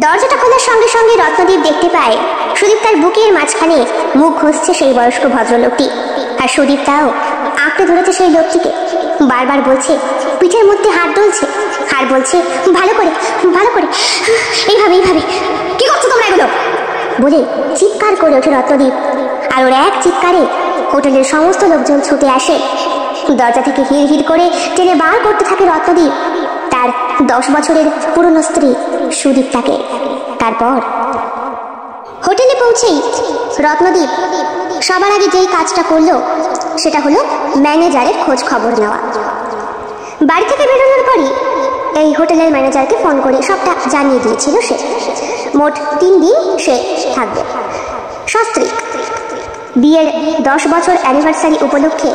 দরজাটা খোলার সঙ্গে সঙ্গে রত্নদীপ দেখতে পায় সুদীপ তার বুকের মাঝখানে মুখ ঘষছে সেই বয়স্ক ভদ্রলোকটি, আর সুদীপ তাও আঁকড়ে ধরেছে সেই লোকটিকে। বারবার বলছে, পিঠের মধ্যে হাত ডলছে আর বলছে, ভালো করে ভালো করে, এইভাবে এইভাবে। কি করছো তোমরা এগুলো বলে চিৎকার করে ওঠে রত্নদীপ। আর ওর এক চিৎকারে হোটেলের সমস্ত লোকজন ছুটে আসে। দরজা থেকে হিড় হিড় করে টেনে বার করতে থাকে রত্নদীপ তার 10 বছরের পুরনো স্ত্রী সুদীপ্তাকে। তারপর হোটেলে পৌঁছেই রত্নদীপ সবার আগে যেই কাজটা করলো সেটা হলো ম্যানেজারের খোঁজ খবর নেওয়া। বাড়ি থেকে বেরোনোর পরই এই হোটেলের ম্যানেজারকে ফোন করে সবটা জানিয়ে দিয়েছিল সে। মোট 3 দিন সে থাকবে। সস্ত্রী বিয়ের 10 বছর অ্যানিভার্সারি উপলক্ষে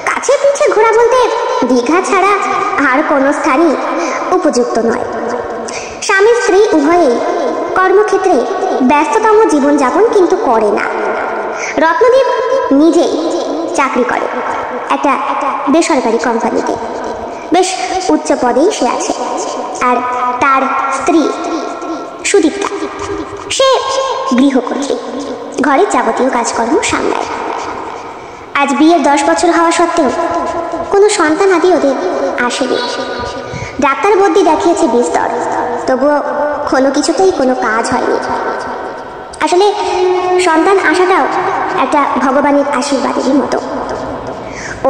কাছে পিছে ঘোরা বলতে দীঘা ছাড়া আর কোনো স্থানই উপযুক্ত নয়। স্বামী স্ত্রী উভয়েই কর্মক্ষেত্রে ব্যস্ততম জীবনযাপন কিন্তু করে না। রত্নদীপ নিজেই চাকরি করে একটা বেসরকারি কোম্পানিতে, বেশ উচ্চ পদেই সে আছে। আর তার স্ত্রী সুদীপ্তা, সে গৃহকর্ত্রী, ঘরের যাবতীয় কাজকর্ম সামলায়। আজ বিয়ের 10 বছর হওয়া সত্ত্বেও কোনো সন্তান আদি ওদের আসেনি। ডাক্তার বদ্যি দেখিয়েছে বিস্তর, তবুও কোনো কিছুতেই কোনো কাজ হয়নি। আসলে সন্তান আসাটাও একটা ভগবানের আশীর্বাদেরই মতো।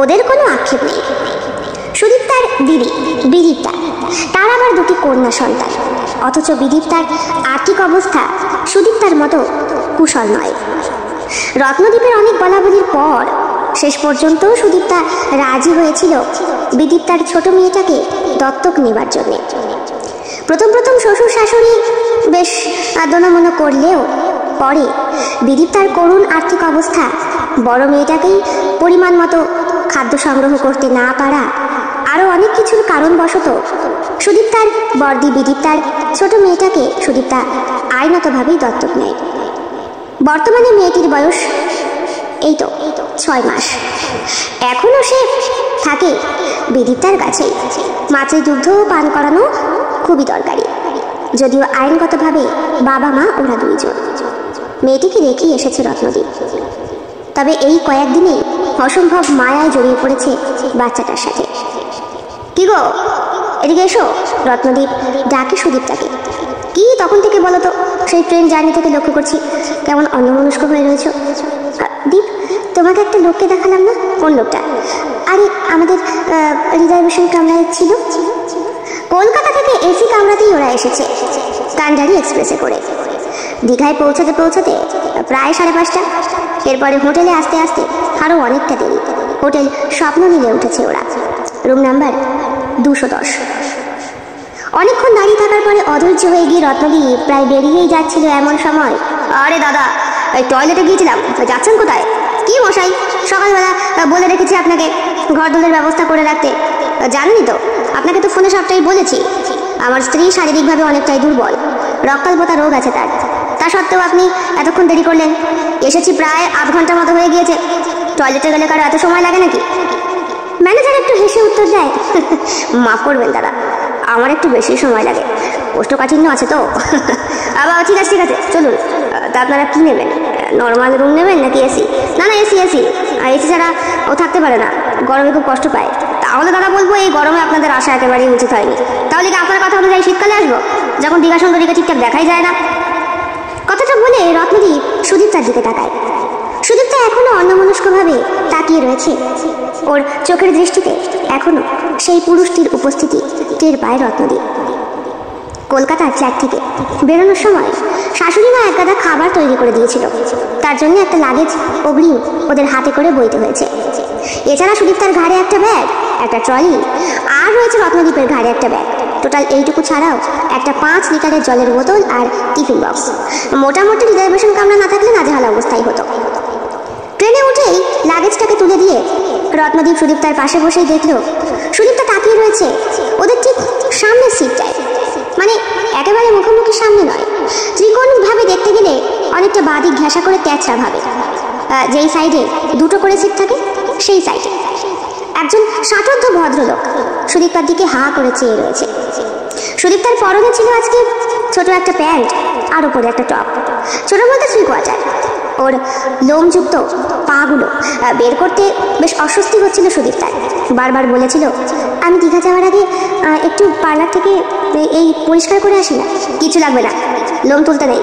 ওদের কোনো আক্ষেপ নেই। সুদীপ্তার দিদি বিদীপ্তা, তার আবার 2টি কন্যা সন্তান, অথচ বিদীপ্তার আর্থিক অবস্থা সুদীপ্তার মতো কুশল নয়। রত্নদীপের অনেক বলাবলির পর শেষ পর্যন্ত সুদীপ্তা রাজি হয়েছিল বিদীপ্তার ছোট মেয়েটাকে দত্তক নেবার জন্য। প্রথম শ্বশুর শাশুড়ি বেশ আদনমনো করলেও পরে বিদীপ্তার করুণ আর্থিক অবস্থা, বড় মেয়েটাকেই পরিমাণ মতো খাদ্য সংগ্রহ করতে না পারা, আরও অনেক কিছুর কারণবশত সুদীপ্তার বড়দি বিদীপ্তার ছোট মেয়েটাকে সুদীপ্তা আইনতভাবেই দত্তক নেয়। বর্তমানে মেয়েটির বয়স এই তো 6 মাস। এখনো সে থাকে বিদীপ্তার কাছেই। মাছের দুধ পান করানো খুবই দরকারি, যদিও আইনগতভাবে বাবা মা ওরা 2 জন। মেয়েটিকে রেখেই এসেছে রত্নদীপ। তবে এই কয়েকদিনেই অসম্ভব মায়ায় জড়িয়ে পড়েছে বাচ্চাটার সাথে। কি গো, এদিকে এসো। রত্নদীপ ডাকে সুদীপ্তাকে। কি তখন থেকে বলো তো? সেই ট্রেন জার্নি থেকে লক্ষ্য করছি কেমন অন্যমনস্ক হয়ে রয়েছে। দীপ, তোমাকে একটা লোককে দেখালাম না? কোন লোকটা? আরে আমাদের রিজার্ভেশন কামরায় ছিল। কলকাতা থেকে এসি কামরাতেই ওরা এসেছে, কান্ডারি এক্সপ্রেসে করে। দীঘায় পৌঁছাতে প্রায় 5:30। এরপরে হোটেলে আসতে আসতে আরও অনেকটা দেরি। হোটেল স্বপ্ন মিলে উঠেছে ওরা। Room number 210। অনেকক্ষণ দাঁড়িয়ে থাকার পরে অধৈর্য হয়ে গিয়ে রত্নদীপ প্রায় বেরিয়েই যাচ্ছিল এমন সময়, আরে দাদা, এই টয়লেটে গিয়েছিলাম, যাচ্ছেন কোথায়? কি মশাই, সকালবেলা বলে রেখেছি আপনাকে ঘর দোলের ব্যবস্থা করে রাখতে। জানেনই তো, আপনাকে তো ফোনে সবটাই বলেছি। আমার স্ত্রী শারীরিকভাবে অনেকটাই দুর্বল, রক্তাল্পতা রোগ আছে তার। তা সত্ত্বেও আপনি এতক্ষণ দেরি করলেন। এসেছি প্রায় 8 ঘন্টা মতো হয়ে গিয়েছে। টয়লেটে গেলে কারো এত সময় লাগে নাকি? ম্যানেজার একটু হেসে উত্তর দেয়, মাফ করবেন দাদা, আমার একটু বেশি সময় লাগে, কোষ্ঠকাঠিন্য আছে তো। আবার ঠিক আছে চলুন। তা আপনারা কি নেবেন? নর্মাল রুম নেবেন নাকি এসি? না এসি। আর এসি ছাড়া ও থাকতে পারে না, গরমে খুব কষ্ট পায়। তাহলে দাদা বলবো, এই গরমে আপনাদের আসা একেবারেই উচিত হয়নি। তাহলে কি আপনার কথা অনুযায়ী শীতকালে আসবো, যখন দীঘা সুন্দরীকে ঠিকঠাক দেখাই যায় না? কথাটা বলে রত্নদীপ সুদীপ্তার দিকে তাকায়। সুদীপ্তা এখনো অন্যমনস্কভাবে তাকিয়ে রয়েছে। ওর চোখের দৃষ্টিতে এখনো সেই পুরুষটির উপস্থিতি টের পায় রত্নদীপ। কলকাতার ফ্ল্যাট থেকে বেরোনোর সময় শাশুড়ি মা একগাদা খাবার তৈরি করে দিয়েছিল। তার জন্য একটা লাগেজ অগ্রিম ওদের হাতে করে বইতে হয়েছে। এছাড়া সুদীপ্তার ঘাড়ে একটা ব্যাগ, একটা ট্রলি, আর রয়েছে রত্নদীপের ঘাড়ে একটা ব্যাগ। টোটাল এইটুকু ছাড়াও একটা 5 লিটারের জলের বোতল আর টিফিন বক্স। মোটামুটি রিজার্ভেশন কামরা না থাকলে নাজেহাল অবস্থায় হতো। ট্রেনে উঠেই লাগেজটাকে তুলে দিয়ে রত্নদীপ সুদীপ্তার পাশে বসেই দেখল সুদীপ্তা তাকিয়ে রয়েছে ওদের ঠিক সামনের সিটটায়। মানে একেবারে মুখোমুখি সামনে নয়, ত্রিকোণভাবে দেখতে গেলে অনেকটা বাঁদিক ঘেঁষা করে তেঁচড়া ভাবে। যেই সাইডে 2টো করে সিট থাকে সেই সাইডে একজন ষাটোর্ধ ভদ্রলোক সুদীপ্তার দিকে হা করে চেয়ে রয়েছে। সুদীপ্তার পরনে ছিল আজকে ছোট একটা প্যান্ট আর উপরে একটা টপ, ছোট বলতে 3 কোয়ার্টার। ওর লোমযুক্ত পাগুলো বের করতে বেশ অস্বস্তি হচ্ছিল সুদীপ তার। বারবার বলেছিল, আমি দীঘা যাওয়ার আগে একটু পার্লার থেকে এই পরিষ্কার করে আসি না। কিছু লাগবে না, লোম তুলতে নেই,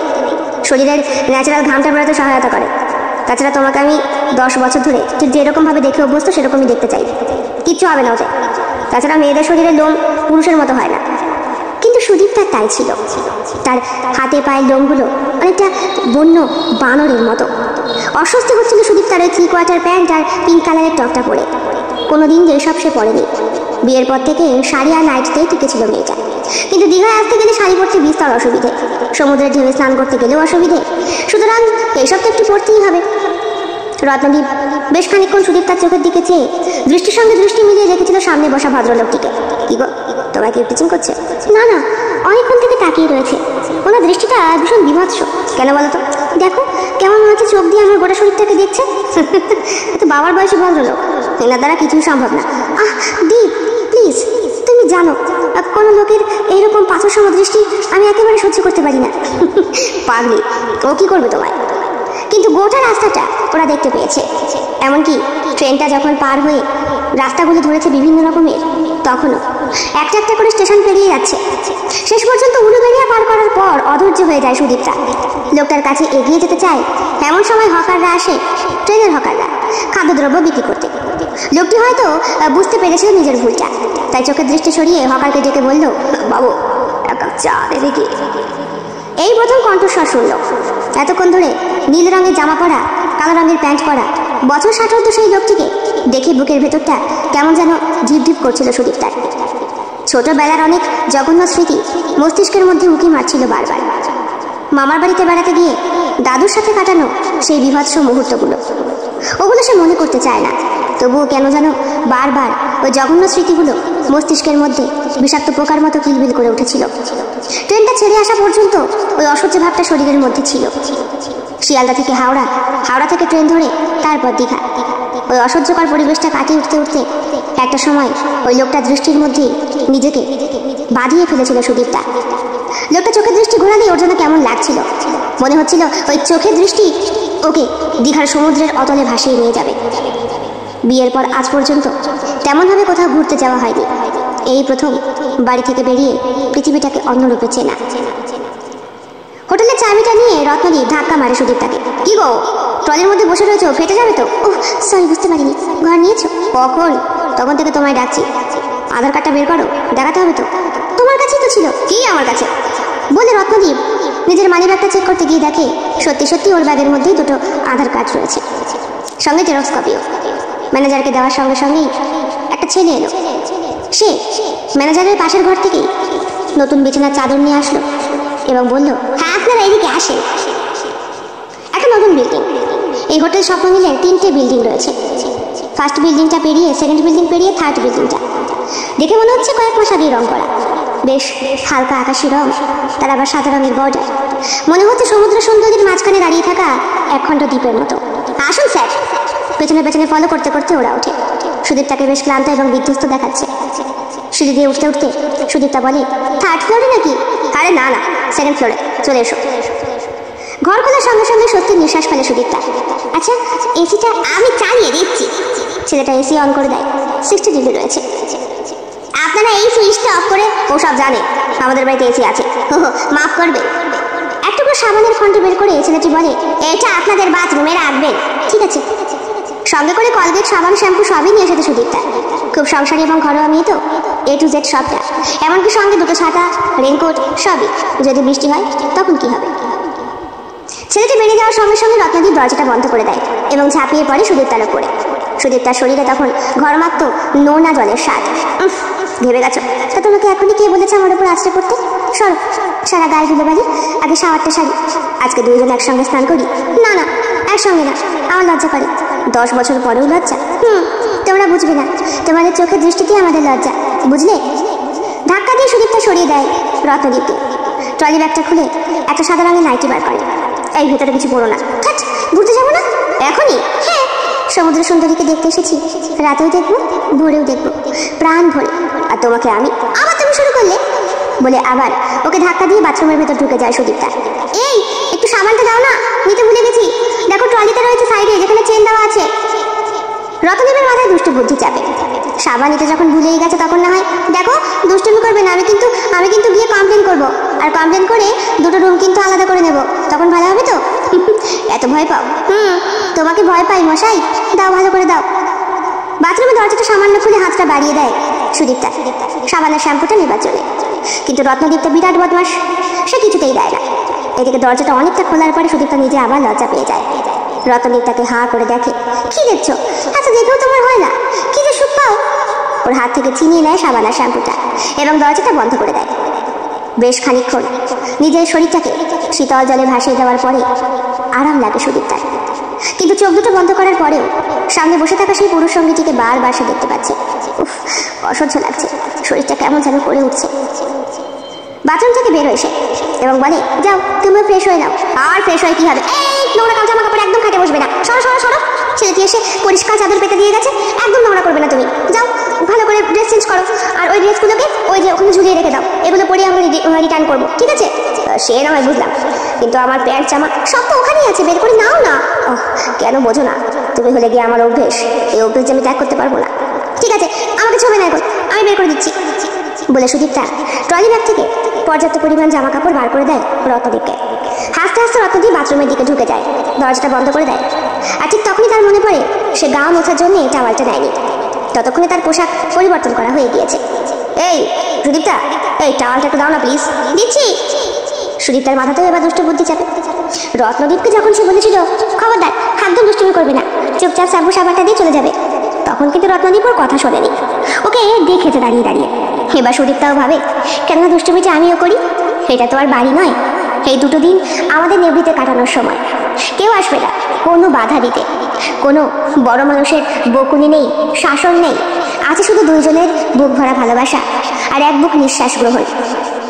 শরীরের ন্যাচারাল ঘামটা বেরোতে সহায়তা করে। তাছাড়া তোমাকে আমি 10 বছর ধরে ঠিক যেরকমভাবে দেখে অভ্যস্ত সেরকমই দেখতে চাই, কিচ্ছু হবে না ওতে। তাছাড়া মেয়েদের শরীরের লোম পুরুষের মতো হয় না। কিন্তু সুদীপ তার তাই ছিল, তার হাতে পায়ের লোমগুলো অনেকটা বন্য বানরের মতো। অস্বস্তি হচ্ছিল সুদীপ তার ওই 3 কোয়ার্টার প্যান্ট আর পিঙ্ক কালারের টপটা পরে। কোনোদিন যেসব সে পরেনি, বিয়ের পর থেকে শাড়ি আর নাইটতেই টিকেছিল মেয়েটা। কিন্তু দীঘায় আসতে গেলে শাড়ি পরতে বিস্তর অসুবিধে, সমুদ্রের ঢেউয়ে স্নান করতে গেলেও অসুবিধে, সুতরাং এইসব তো একটু পড়তেই হবে। রত্নদীপ বেশ খানিকক্ষণ সুদীপ তার চোখের দিকে চেয়ে দৃষ্টির সঙ্গে দৃষ্টি মিলিয়ে রেখেছিল সামনে বসা ভদ্রলোকটিকে। কি গো, তোমাকে টিচিং করছে? না না, অনেকক্ষণ থেকে তাকিয়ে রয়েছে। ওনার দৃষ্টিটা ভীষণ বিভৎস। কেন বলো তো? দেখো কেমন মনে হচ্ছে চোখ দিয়ে আমার গোটা শরীরটাকে দেখছে। তো বাবার বয়সী ভদ্রলোক, এনার দ্বারা কিছুই সম্ভব না। দীপ প্লিজ, তুমি জানো কোনো লোকের এইরকম পাথর সম দৃষ্টি আমি একেবারে সহ্য করতে পারি না। পাগলি, ও কি করবে তোমায়? কিন্তু গোটা রাস্তাটা ওরা দেখতে পেয়েছে। এমনকি ট্রেনটা যখন পার হয়ে রাস্তাগুলো ধরেছে বিভিন্ন রকমের, তখনও একটা একটা করে স্টেশন পেরিয়ে যাচ্ছে। শেষ পর্যন্ত উলুবেড়িয়া পার করার পর অধৈর্য হয়ে যায় সুদীপটা। লোকটার কাছে এগিয়ে যেতে চায়, এমন সময় হকাররা আসে, ট্রেনের হকাররা, খাদ্যদ্রব্য বিক্রি করতে। লোকটি হয়তো বুঝতে পেরেছিল নিজের ভুলটা, তাই চোখের দৃষ্টি সরিয়ে হকারকে ডেকে বলল, বাবু এক কাপ চা দেবে কি? এই প্রথম কণ্ঠস্বর শুনল। এতক্ষণ ধরে নীল রঙের জামা পরা, কালো রঙের প্যান্ট পরা, বছর 60 সেই লোকটিকে দেখে বুকের ভেতরটা কেমন যেন ঢিপ করছিল সুদীপ তার। ছোটবেলার অনেক জঘন্য স্মৃতি মস্তিষ্কের মধ্যে উঁকি মারছিল বারবার। মামার বাড়িতে বেড়াতে গিয়ে দাদুর সাথে কাটানো সেই বিভৎস মুহূর্তগুলো, ওগুলো সে মনে করতে চায় না। তবুও কেন যেন বারবার ওই জঘন্য স্মৃতিগুলো মস্তিষ্কের মধ্যে বিষাক্ত পোকার মতো কিলবিল করে উঠেছিল। ট্রেনটা ছেড়ে আসা পর্যন্ত ওই অসহ্য ভাবটা শরীরের মধ্যে ছিল। শিয়ালদা থেকে হাওড়া, হাওড়া থেকে ট্রেন ধরে তারপর দীঘা। ওই অসহ্যকর পরিবেশটা কাটিয়ে উঠতে উঠতে একটা সময় ওই লোকটা দৃষ্টির মধ্যেই নিজেকে বাঁধিয়ে ফেলেছিল সুদীপটা। লোকটা চোখের দৃষ্টি ঘোরালেই ওর জন্য কেমন লাগছিল, মনে হচ্ছিল ওই চোখের দৃষ্টি ওকে দীঘার সমুদ্রের অতলে ভাসিয়ে নিয়ে যাবে। বিয়ের পর আজ পর্যন্ত তেমনভাবে কোথাও ঘুরতে যাওয়া হয়নি। এই প্রথম বাড়ি থেকে বেরিয়ে পৃথিবীটাকে অন্যরূপে চেনা। হোটেলের চাবিটা নিয়ে রত্নদীপ ধাক্কা মারে সুদীপটাকে। কি গো, ট্রলির মধ্যে বসে রয়েছো, ফেটে যাবে তো? ওহ সরি, বুঝতে পারিনি। ঘর নিয়েছো? কখন? তখন থেকে তোমায় ডাকছি। আধার কার্ডটা বের করো, দেখাতে হবে তো। তোমার কাছেই তো ছিল। কি আমার কাছে? বলে রত্নদীপ নিজের মানি ব্যাগটা চেক করতে গিয়ে দেখে সত্যি সত্যি ওর ব্যাগের মধ্যেই 2টো আধার কার্ড রয়েছে, সঙ্গে জেরক্স কপিও। ম্যানেজারকে দেওয়ার সঙ্গে সঙ্গেই একটা ছেলে এলো। সে ম্যানেজারের পাশের ঘর থেকেই নতুন বিছানার চাদর নিয়ে আসলো এবং বলল, হ্যাঁ আপনারা এদিকে আসেন। একটা নতুন বিল্ডিং। এই হোটেল স্বপ্ন নিলে 3টে বিল্ডিং রয়েছে। ফার্স্ট বিল্ডিংটা পেরিয়ে সেকেন্ড বিল্ডিং পেরিয়ে থার্ড বিল্ডিংটা। দেখে মনে হচ্ছে কয়েক মাস আগেই রং করা, বেশ হালকা আকাশি রং, তার আবার সাদা রঙের বর্ডার। মনে হচ্ছে সমুদ্র সৌন্দর্যের মাঝখানে দাঁড়িয়ে থাকা একখণ্ড দ্বীপের মতো। আসুন স্যার। পেছনে পেছনে ফলো করতে করতে ওরা ওঠে। সুদীপটাকে বেশ ক্লান্ত এবং বিধ্বস্ত দেখাচ্ছে। সিঁড়ি দিয়ে উঠতে উঠতে সুদীপটা বলে, থার্ড ফ্লোরে নাকি? আরে না না, সেকেন্ড ফ্লোরে, চলে এসো। ঘর খোলার সঙ্গে সঙ্গে সত্যি নিঃশ্বাস ফেলে সুদীপটা। আচ্ছা এসিটা আমি চালিয়ে দিচ্ছি। ছেলেটা এসি অন করে দেয়। 60 ডিগ্রি রয়েছে। আপনারা এই সুইচটা অফ করে, ও সব জানে আমাদের বাড়িতে এসি আছে, মাফ করবে। একটু করে সাবানের ফন্ট বের করে ছেলেটি বলে, এটা আপনাদের বাথরুমে রাখবেন। ঠিক আছে। সঙ্গে করে কলগেট, সাবান, শ্যাম্পু সবই নিয়ে এসেছে সুদীপটা। খুব সংসারী এবং ঘরোয়া মেয়ে তো, A to Z সবটা। এমনকি সঙ্গে 2টো ছাতা, রেনকোট সবই। যদি বৃষ্টি হয় তখন কি হবে? ছেলেটি বেরিয়ে যাওয়ার সঙ্গে সঙ্গে রত্নদীপ দরজাটা বন্ধ করে দেয় এবং ঝাঁপিয়ে পড়ে সুদীপটার ওপরে। সুদীপটার শরীরে তখন ঘরমাক্ত নোনা জলের স্বাদ। ভেবে গেছো? তা তোমাকে এখনই কে বলেছে আমার উপর আছড়ে পড়তে? সরো, সারা গায়ে ধুলো বাড়ি, আগে শাওয়ারটা সারি। আজকে 2 জন একসঙ্গে স্নান করি। না না, একসঙ্গে না, আমার লজ্জা করে। 10 বছর পরেও লজ্জা? তোমরা বুঝবে না, তোমাদের চোখের দৃষ্টিতেই আমাদের লজ্জা, বুঝলে? ধাক্কা দিয়ে সুদীপটা সরিয়ে দেয় রত্নদীপকে। ট্রলি ব্যাগটা খুলে একটা সাদা রঙের নাইটি বার করে। এই ভেতরে কিছু পড়ো না। ঘুরতে যাবো না? এখনই? হ্যাঁ, সমুদ্র সুন্দরীকে দেখতে এসেছি, রাতেও দেখবো, ভোরেও দেখবো, প্রাণ ভরে। আর তোমাকে আমি। আবার তুমি শুরু করলে? বলে আবার ওকে ধাক্কা দিয়ে বাথরুমের ভেতর ঢুকে যায় সুদীপ্তা। এই একটু সাবানটা দাও না, নিতে ভুলে গেছি। দেখো ট্রলিতে রয়েছে সাইডে, যেখানে চেন দেওয়া আছে। রতনদীপের মাথায় দুষ্টু বুদ্ধি চাপে। সাবান নিতে যখন ভুলেই গেছে তখন না হয়। দেখো দুষ্টুমি করবে না, আমি কিন্তু গিয়ে কমপ্লেন করবো, আর কমপ্লেন করে দুটো রুম কিন্তু আলাদা করে নেব, তখন ভালো হবে তো? এত ভয় পাও? তোমাকে ভয় পাই মশাই, দাও ভালো করে দাও। বাথরুমের দরজাটা সামান্য খুলে হাতটা বাড়িয়ে দেয় সুদীপ্তা সাবানের শ্যাম্পুটা নেবার জন্য, কিন্তু রত্নদীপটা বিরাট বদমাস, সে কিছুতেই দেয় না। এদিকে দরজাটা অনেকটা খোলার পরে সুদীপ্তা নিজে আবার লজ্জা পেয়ে যায়। রত্নদীপটাকে হাঁ করে দেখে। কি দেখছো? আচ্ছা দেখেও তোমার হয় না? কি যে সুখ পাও। ওর হাত থেকে ছিনিয়ে নেয় সাবান আর শ্যাম্পুটা এবং দরজাটা বন্ধ করে দেয়। বেশ খানিকক্ষণ নিজের শরীরটাকে শীতল জলে ভাসিয়ে দেওয়ার পরে আরাম লাগে সুদীপ্তার, কিন্তু চোখ দুটো বন্ধ করার পরেও সামনে বসে থাকা সেই পুরুষ সঙ্গীটিকে বারবার সে দেখতে পাচ্ছে। উফ, অসহ্য লাগছে, শরীরটা কেমন যেন করে উঠছে। বাথরুম থেকে বের হয়েছে এবং বলে, যাও তুমি ফ্রেশ হয়ে নাও। আর ফ্রেশ হয়ে কি হবে? এই নোংরা জামা কাপড় একদম খাটে বসবে না, সরো সরো সরো। ছেলেটি এসে পরিষ্কার চাদর পেতে দিয়ে গেছে, একদম নোংরা করবে না তুমি। যাও ভালো করে ড্রেস চেঞ্জ করো, আর ওই ড্রেসগুলোকে ওই যে ওখানে ঝুলিয়ে রেখে দাও, এগুলো পরে আমরা রিটার্ন করবো, ঠিক আছে? সে না হয় বুঝলাম, কিন্তু আমার প্যান্ট জামা সব তো ওখানেই আছে, বের করে নাও না। কেন বোঝো না? তুমি হলে গিয়ে আমার অভ্যেস, এই অভ্যেস যে আমি ত্যাগ করতে পারবো না। ঠিক আছে, আমাকে ছবে না এখন, আমি বের করে দিচ্ছি বলে সুদীপ্তা ট্রলি ব্যাগ থেকে পর্যাপ্ত পরিমাণ জামা কাপড় বার করে দেয় রত্নদীপকে। হাসতে হাসতে রত্নদীপ বাথরুমের দিকে ঢুকে যায়, দরজাটা বন্ধ করে দেয়। আর ঠিক তখনই তার মনে পড়ে সে গা মোছার জন্য টাওয়ালটা নেয়নি, ততক্ষণে তার পোশাক পরিবর্তন করা হয়ে গিয়েছে। এই সুদীপ্তা, এই টাওয়ালটা একটু দাও না প্লিজ। দিচ্ছি। সুদীপ্তার মাথাতেও এবার দুষ্ট বুদ্ধি চাপে। রত্নদীপকে যখন সে বলেছিল খবরদার একদম দুষ্টুমি করবে না, চুপচাপ শ্যাম্পু সাবানটা দিয়ে চলে যাবে, তখন কিন্তু রত্নদীপ ওর কথা শোনেনি, ওকে দেখেছে দাঁড়িয়ে দাঁড়িয়ে। এবার সুদীপ্তাও ভাবে, কেননা দুষ্টুমিটা আমিও করি, এটা তো আর বাড়ি নয়, এই দুটো দিন আমাদের নিভৃতে কাটানোর সময়, কেউ আসবে না কোনো বাধা দিতে, কোনো বড় মানুষের বকুনি নেই, শাসন নেই, আছে শুধু দুইজনের বুক ভরা ভালোবাসা আর এক বুক নিঃশ্বাস গ্রহণ,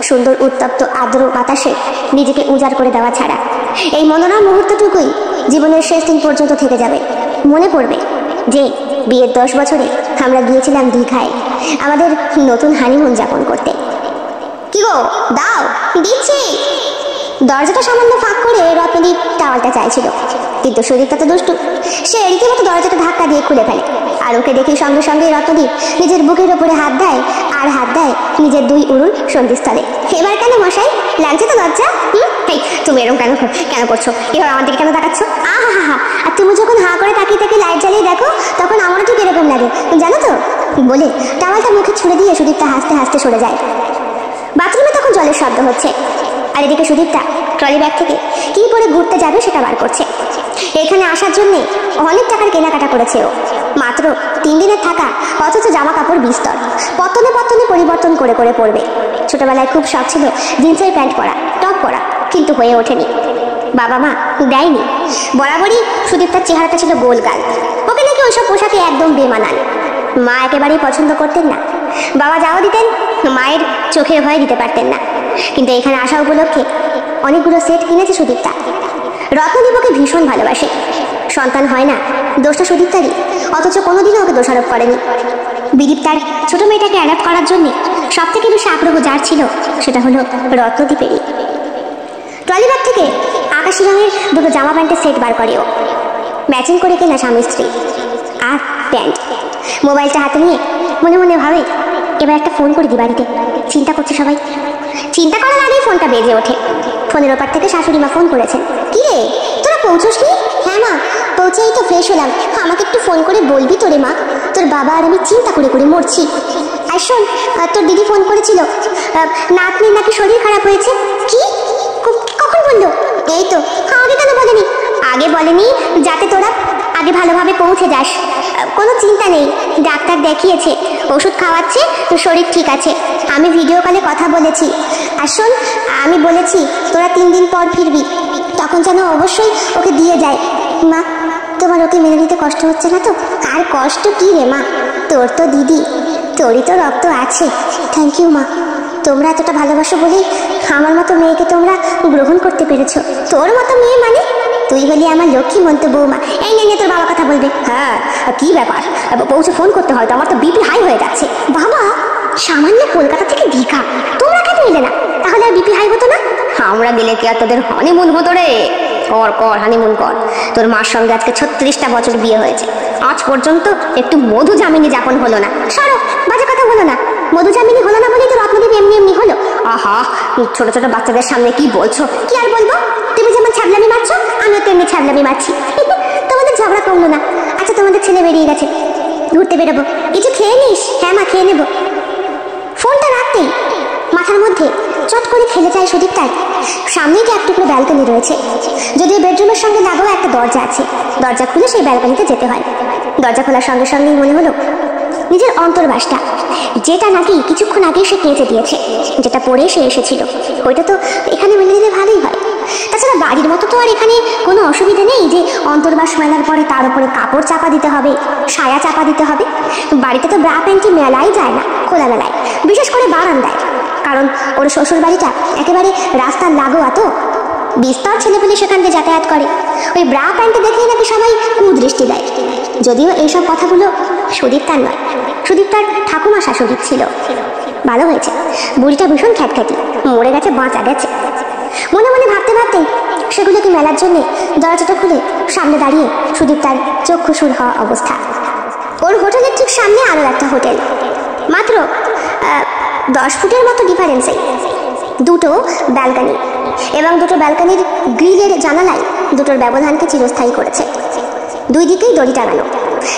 সুন্দর উত্তপ্ত আর্দ্র বাতাসে নিজেকে উজাড় করে দেওয়া ছাড়া। এই মনোরম মুহূর্তটুকুই জীবনের শেষ দিন পর্যন্ত থেকে যাবে। মনে পড়বে যে বিয়ের 10 বছরে আমরা গিয়েছিলাম দীঘায় আমাদের নতুন হানিমুন যাপন করতে। কি গো, দাও। দিচ্ছি। দরজাটা সামান্য ফাঁক করে রত্নদীপ টাওয়ালটা চাইছিল, কিন্তু সুদীপ্তা তো দুষ্টু, সে রীতিমতো দরজাটা ধাক্কা দিয়ে খুলে ফেলে। আর ওকে দেখে সঙ্গে সঙ্গে রত্নদীপ নিজের বুকের ওপরে হাত দেয় আর হাত দেয় নিজের দুই উরুর সন্ধিস্থলে। এবার কেন মশাই, লাগছে তো লজ্জা? এই তুমি এরকম কেন করছো? এবার আমার দিকে কেন তাকাচ্ছ? আহা হা হা। আর তুমি যখন হাঁ করে তাকিয়ে তাকিয়ে লাইট জ্বালিয়ে দেখো তখন আমারও ঠিক এরকম লাগে, জানো তো? বলে টাওয়ালটা মুখে ছুড়ে দিয়ে সুদীপ্তা হাসতে হাসতে সরে যায়। বাথরুমে তখন জলের শব্দ হচ্ছে, আর এদিকে সুদীপ্তা ট্রলি ব্যাগ থেকে কি করে ঘুরতে যাবে সেটা বার করছে। এখানে আসার জন্যে অনেক টাকার কেনাকাটা করেছে ও, মাত্র 3 দিনের থাকা, অথচ জামা কাপড় বিস্তর, পতনে পতনে পরিবর্তন করে করে পরবে। ছোটবেলায় খুব শখ ছিল জিন্সের প্যান্ট পরা, টপ পরা, কিন্তু হয়ে ওঠেনি, বাবা মা দেয়নি। বরাবরই সুদীপ্তার চেহারাটা ছিল গোলগাল, ওকে নাকি ওইসব পোশাকে একদম বেমানান। মা একেবারেই পছন্দ করতেন না, বাবা যাও দিতেন, মায়ের চোখের ভয় দিতে পারতেন না। কিন্তু এখানে আসা উপলক্ষে অনেকগুলো সেট কিনেছে সুদীপ্তা। রত্নদীপ ওকে ভীষণ ভালোবাসে, সন্তান হয় না দোষটা সুদীপ্তারই, অথচ কোনোদিনও ওকে দোষারোপ করেনি। বিদীপ তার ছোট মেয়েটাকে অ্যাডাপ্ট করার জন্যে সব থেকে বেশি আগ্রহ যার ছিল সেটা হলো রত্নদীপেরই। ট্রলি ব্যাগ থেকে আকাশি রঙের দুটো জামা প্যান্টের সেট বার করে ও, ম্যাচিং করে কেনা স্বামী স্ত্রী আর প্যান্ট। মোবাইলটা হাতে নিয়ে মনে মনে ভাবে, এবার একটা ফোন করে দি বাড়িতে, চিন্তা করছে সবাই। চিন্তা করার আগেই ফোনটা বেজে ওঠে। ফোনের ওপার থেকে শাশুড়ি মা ফোন করেছেন। কি রে, তোরা পৌঁছোস নি? হ্যাঁ মা, পৌঁছেই তো ফ্রেশ হলাম, আমাকে একটু ফোন করে বলবি তোরে মা, তোর বাবা আর আমি চিন্তা করে করে মরছি। আর শোন, তোর দিদি ফোন করেছিল, নাতনির নাকি শরীর খারাপ হয়েছে। কি? কখন বললো? এই তো, আগে কেন বলেনি? আগে বলেনি যাতে তোরা আগে ভালোভাবে পৌঁছে যাস। কোনো চিন্তা নেই, ডাক্তার দেখিয়েছে, ওষুধ খাওয়াচ্ছে, তোর শরীর ঠিক আছে। আমি ভিডিও কলে কথা বলেছি। আর শোন, আমি বলেছি তোরা 3 দিন পর ফিরবি, তখন যেন অবশ্যই ওকে দিয়ে যায়। মা, তোমার ওকে মেনে নিতে কষ্ট হচ্ছে না তো? আর কষ্ট কি রে মা, তোর তো দিদি, তোরই তো রক্ত আছে। থ্যাংক ইউ মা, তোমরা এতটা ভালোবাসো বলেই আমার মতো মেয়েকে তোমরা গ্রহণ করতে পেরেছো। তোর মতো মেয়ে মানে? তুই হলি আমার লক্ষ্মী মন্ত বৌমা। এই নিয়ে তোর বাবা কথা বলবে। হ্যাঁ, কি ব্যাপার, পৌঁছে ফোন করতে হয় তো, আমার তো বিপি হাই হয়ে যাচ্ছে। বাবা, সামান্য কলকাতা থেকে দীঘা, তোমরা কেন নিলে না? তাহলে আর বিপি হাই হতো না? আমরা গেলে কি আর তোদের হানিমুন হতো রে? কর কর হানিমুন কর। তোর মার সঙ্গে আজকে 36টা বছর বিয়ে হয়েছে, আজ পর্যন্ত একটু মধু জামিনী যাপন হলো না। সরো, বাজে কথা বলো না। মধু জামিনী হলো না বলেই তো রত্নদীপ এমনি এমনি হলো। আহা, ছোট ছোট বাচ্চাদের সামনে কি বলছো? কি আর বলবো, তুমি যেমন ছ্যাবলামি মারছো আমিও তেমনি ছ্যাবলামি মারছি। তোমাদের ঝগড়া কমলো না। আচ্ছা, তোমাদের ছেলে বেরিয়ে গেছে, ঘুরতে বেরোবো, কিছু খেয়ে নিস? হ্যাঁ মা, খেয়ে নেবো। ফোনটা রাখতেই মাথার মধ্যে চট করে খেলে যায় সুদীপ তার। সামনেই যে এক টুকরো ব্যালকনি রয়েছে, যদিও বেডরুমের সঙ্গে লাগাও একটা দরজা আছে। দরজা খুলে সেই ব্যালকনিতে যেতে হয়। দরজা খোলার সঙ্গে সঙ্গেই মনে হলো নিজের অন্তর্বাসটা, যেটা নাকি কিছুক্ষণ আগেই সে কেঁচে দিয়েছে, যেটা পরে সে এসেছিল, ওইটা তো এখানে মেলে দিলে ভালোই হয়। তাছাড়া বাড়ির মতো তো আর এখানে কোনো অসুবিধা নেই যে অন্তর্বাস মেলার পরে তার উপরে কাপড় চাপা দিতে হবে, সায়া চাপা দিতে হবে। বাড়িতে তো ব্রা প্যান্টি মেলাই যায় না খোলামেলায়, বিশেষ করে বারান্দায়, কারণ ওর শ্বশুর বাড়িটা একেবারে রাস্তার লাগোয়া তো। বিস্তর ছেলেপেলে সেখান থেকে যাতায়াত করে, ওই ব্রা প্যান্টে দেখেই নাকি সবাই কুদৃষ্টি দেয়। যদিও এইসব কথাগুলো সুদীপ তার নয়, সুদীপ তার ঠাকুমা শাশুড়ির ছিল। ভালো হয়েছে, বুড়িটা ভীষণ খ্যাটখ্যাটি, মরে গেছে বাঁচা গেছে। মনে মনে ভাবতে ভাবতে সেগুলোকে মেলার জন্যে দরজাটা খুলে সামনে দাঁড়িয়ে সুদীপ তার চক্ষুসুর হওয়া অবস্থা। ওর হোটেলের ঠিক সামনে আরও একটা হোটেল, মাত্র 10 ফুটের মতো ডিফারেন্সে দুটো ব্যালকনি, এবং দুটো ব্যালকনির গ্রিলের জানালায় দুটোর ব্যবধানকে চিরস্থায়ী করেছে। দুই দিকেই দড়ি টাঙানো,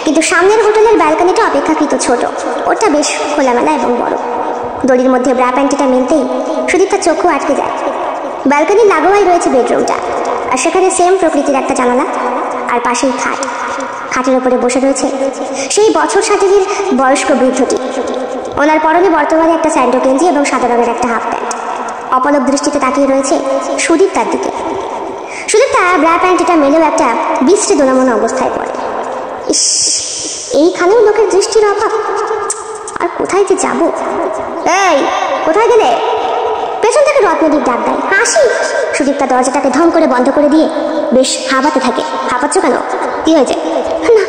কিন্তু সামনের হোটেলের ব্যালকনিটা অপেক্ষাকৃত ছোট, ওটা বেশ খোলামেলা এবং বড়। দড়ির মধ্যে ব্রা প্যান্টিটা মিলতেই সুদীপ তার চক্ষু আটকে যায়। ব্যালকনির লাগোয়াই রয়েছে বেডরুমটা, আর সেখানে সেম প্রকৃতির একটা জানালা, আর পাশেই খাট। খাটের ওপরে বসে রয়েছে সেই বছর 60-এর বয়স্ক বৃদ্ধটি। ওনার পরনে বর্তমানে একটা স্যান্ডো গেঞ্জি এবং সাদা রঙের একটা হাফ প্যান্ট। অপলক দৃষ্টিতে তাকিয়ে রয়েছে সুদীপ তার দিকে। সুদীপ তার ব্রা প্যান্টিটা মেলেও একটা বিশ্রী দোলামনা অবস্থায় পড়ে। ইস, এইখানেও লোকের দৃষ্টির অভাব। আর কোথায় যে যাব? এই, কোথায় গেলে? পেছন থেকে রত্নদীপ ডাক দেয়, হাসি। সুদীপ তার দরজাটাকে ধম করে বন্ধ করে দিয়ে বেশ হাঁপাতে থাকে। হাঁপাচ্ছ কেন? কি হয়েছে? না,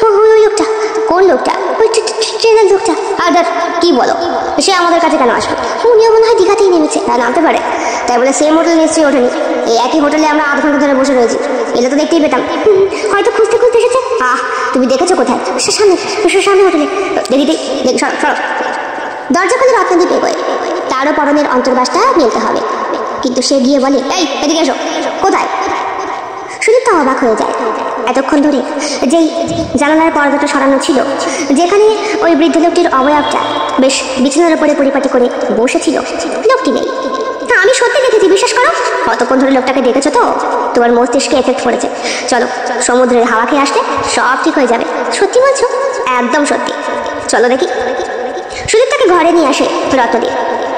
ওই লোকটা। কোন লোকটা? ওই ট্রেনের লোকটা। আর কি বলো, সে আমাদের কাছে কেন আসবে? উনিও মনে হয় দীঘাতেই নেমেছে, নামতে পারে। তাই বলে সেম হোটেল নিশ্চয়ই ওঠেনি। এই একই হোটেলে আমরা আধ ঘন্টা ধরে বসে রয়েছি, এলে তো দেখতেই পেতাম। হয়তো খুঁজতে খুঁজতে এসেছে। তুমি দেখেছো কোথায়? সামনে হোটেলে। দেখি। দরজা খুলে রত্নদীপ এগোয়। তারও পরনের অন্তর্বাসটা মিলতে হবে, কিন্তু সে গিয়ে বলে, এই এদিকে এসো। কোথায়? সুদীপ তো অবাক হয়ে যায়। এতক্ষণ ধরে যেই জানালার পর্দাটা সরানো ছিল, যেখানে ওই বৃদ্ধ লোকটির অবয়বটা বেশ বিছানার উপরে পরিপাটি করে বসেছিল, লোকটি নেই। আমি সত্যি দেখেছি, বিশ্বাস করো। কতক্ষণ ধরে লোকটাকে দেখেছো তো, তোমার মস্তিষ্কে এফেক্ট পড়েছে। চলো, সমুদ্রের হাওয়া খেয়ে আসলে সব ঠিক হয়ে যাবে। সত্যি বলছো? একদম সত্যি, চলো দেখি। সুদীপ তাকে ঘরে নিয়ে আসে রত্নদীপ।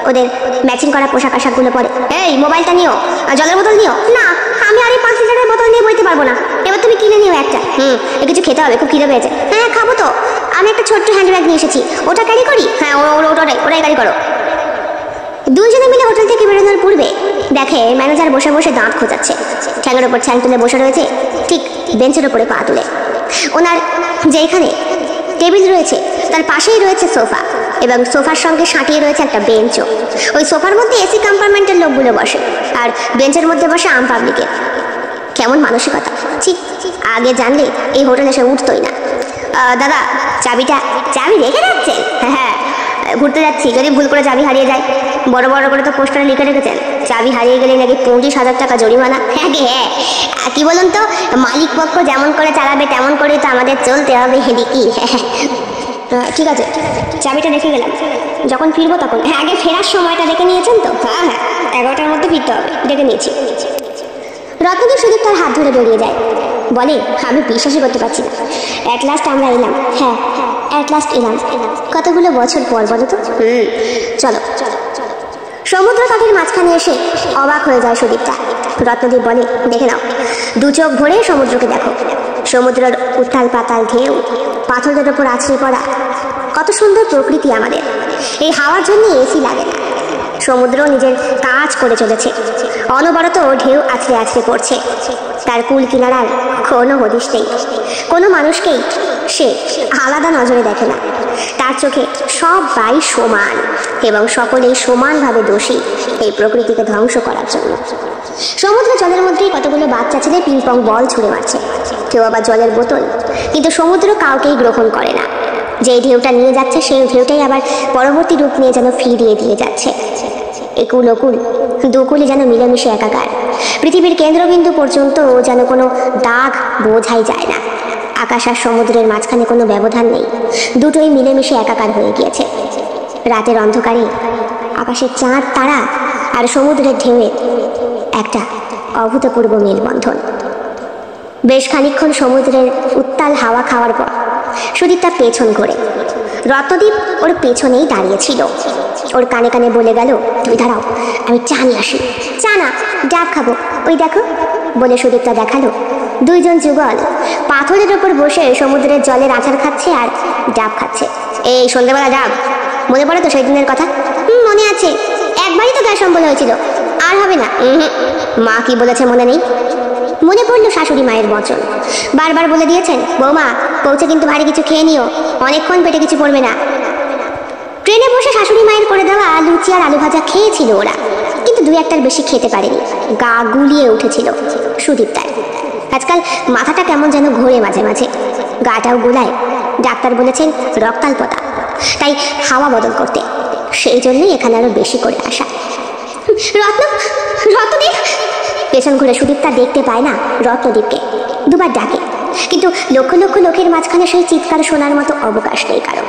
ওদের ম্যাচিং করা পোশাক আশাকগুলো পরে। এই, মোবাইলটা নিও, জলের বোতল নিও। না, আমি আর এই 5 লিটারের বোতল নিয়ে বইতে পারবো না। এবার তুমি কিনে নিও একটা। কিছু খেতে হবে, খুব খিদে পেয়েছে। হ্যাঁ, খাবো তো। আমি একটা ছোট্ট হ্যান্ড ব্যাগ নিয়ে এসেছি, ওটা ক্যারি করি? হ্যাঁ, ওটাই ক্যারি করো। দুইজনে মিলে হোটেল থেকে বেরোনোর পূর্বে দেখে ম্যানেজার বসে বসে দাঁত খোঁজাচ্ছে। ঠ্যাঙের ওপর ঠ্যাং তুলে বসে রয়েছে, ঠিক বেঞ্চের ওপরে পা তুলে। ওনার যেখানে টেবিল রয়েছে তার পাশেই রয়েছে সোফা, এবং সোফার সঙ্গে সাঁটিয়ে রয়েছে একটা বেঞ্চও। ওই সোফার মধ্যে এসি কম্পার্টমেন্টের লোকগুলো বসে, আর বেঞ্চের মধ্যে বসে আম পাবলিকের। কেমন মানসিকতা! ঠিক আগে জানলে এই হোটেলে সে উঠতোই না। দাদা, চাবি রেখে যাচ্ছেন? হ্যাঁ, ঘুরতে যাচ্ছি, যদি ভুল করে চাবি হারিয়ে যায়। বড় বড় করে তো পোস্টারে লিখে রেখেছেন, চাবি হারিয়ে গেলে নাকি 25,000 টাকা জরিমানা। হ্যাঁ, কি বলুন তো, মালিক পক্ষ যেমন করে চালাবে তেমন করে তো আমাদের চলতে হবে। হেদিকি, ঠিক আছে, চাবিটা রেখে গেলাম, যখন ফিরবো তখন। হ্যাঁ, আগে ফেরার সময়টা দেখে নিয়েছেন তো? হ্যাঁ, 11টার মধ্যে ফিরতে হবে, দেখে নিয়েছি। রত্নদীপ সুদীপ তার হাত ধরে বেরিয়ে যায়, বলে, আমি বিশ্বাসই করতে পারছি না, অ্যাট লাস্ট আমরা এলাম। হ্যাঁ, অ্যাট লাস্ট এলাম, কতগুলো বছর পর, বলো তো। চলো। সমুদ্র তটের মাঝখানে এসে অবাক হয়ে যায় সুদীপটা। রত্নদীপ বলে, দেখে নাও, 2 চোখ ভরে সমুদ্রকে দেখো। সমুদ্রের উত্তাল পাতাল ঢেউ, পাথরের ওপর আছড়ে পড়া, কত সুন্দর প্রকৃতি আমাদের। এই হাওয়ার জন্য এসি লাগে না। সমুদ্র নিজের কাজ করে চলেছে, অনবরত ঢেউ আছড়ে আছড়ে পড়ছে। তার কুল কিনারার কোনো হদিশ নেই, কোনো মানুষকেই সে আলাদা নজরে দেখে না। তার চোখে সবাই সমান, এবং সকলেই সমানভাবে দোষী এই প্রকৃতিকে ধ্বংস করার জন্য। সমুদ্র জলের মধ্যেই কতগুলো বাচ্চা ছেলে পিংপং বল ছুঁড়ে মারছে, কেউ আবার জলের বোতল, কিন্তু সমুদ্র কাউকেই গ্রহণ করে না। যেই ঢেউটা নিয়ে যাচ্ছে সেই ঢেউটাই আবার পরবর্তী রূপ নিয়ে যেন ফিরিয়ে দিয়ে যাচ্ছে। একুল ওকুল দুকুলে যেন মিলেমিশে একাকার, পৃথিবীর কেন্দ্রবিন্দু পর্যন্ত যেন কোনো দাগ বোঝাই যায় না। আকাশ আর সমুদ্রের মাঝখানে কোনো ব্যবধান নেই, দুটোই মিলেমিশে একাকার হয়ে গিয়েছে। রাতের অন্ধকারে আকাশের চাঁদ তারা আর সমুদ্রের ঢেউয়ের একটা অভূতপূর্ব মেলবন্ধন। বেশ খানিকক্ষণ সমুদ্রের উত্তাল হাওয়া খাওয়ার পর সুদীপ তার পেছন ঘোরে। রত্নদীপ ওর পেছনেই দাঁড়িয়েছিল। ওর কানে কানে বলে গেল, তুমি দাঁড়াও, আমি চা নিয়ে আসি। চা না, ডাব খাবো, ওই দেখো বলে সুদীপটা দেখালো দুইজন যুগল পাথরের ওপর বসে সমুদ্রের জলের আছাড় খাচ্ছে আর ডাব খাচ্ছে। এই সন্ধ্যেবেলা ডাব, মনে পড়ে তো সেই দিনের কথা? মনে আছে, একবারই তো গ্যাস অম্বল হয়েছিল, আর হবে না। মা কি বলেছে মনে নেই? মনে পড়লো শাশুড়ি মায়ের বচন, বারবার বলে দিয়েছেন, বৌমা পৌঁছে কিন্তু ভারী কিছু খেয়ে নিও, অনেকক্ষণ পেটে কিছু পড়বে না। ট্রেনে বসে শাশুড়ি মায়ের করে দেওয়া লুচি আর আলু ভাজা খেয়েছিল ওরা, কিন্তু দুই একটার বেশি খেতে পারেনি, গা গুলিয়ে উঠেছিল সুদীপ তার। আজকাল মাথাটা কেমন যেন ঘোরে মাঝে মাঝে, গাটাও গোলায়। ডাক্তার বলেছেন রক্তাল্পতা, তাই হাওয়া বদল করতে, সেই জন্যই এখানে আরো বেশি করে আসা। রত্নদীপ! পেছন ঘুরে সুদীপ তা দেখতে পায় না রত্নদীপকে, দুবার ডাকে, কিন্তু লক্ষ লক্ষ লোকের মাঝখানে সেই চিৎকার শোনার মতো অবকাশ নেই কারণ।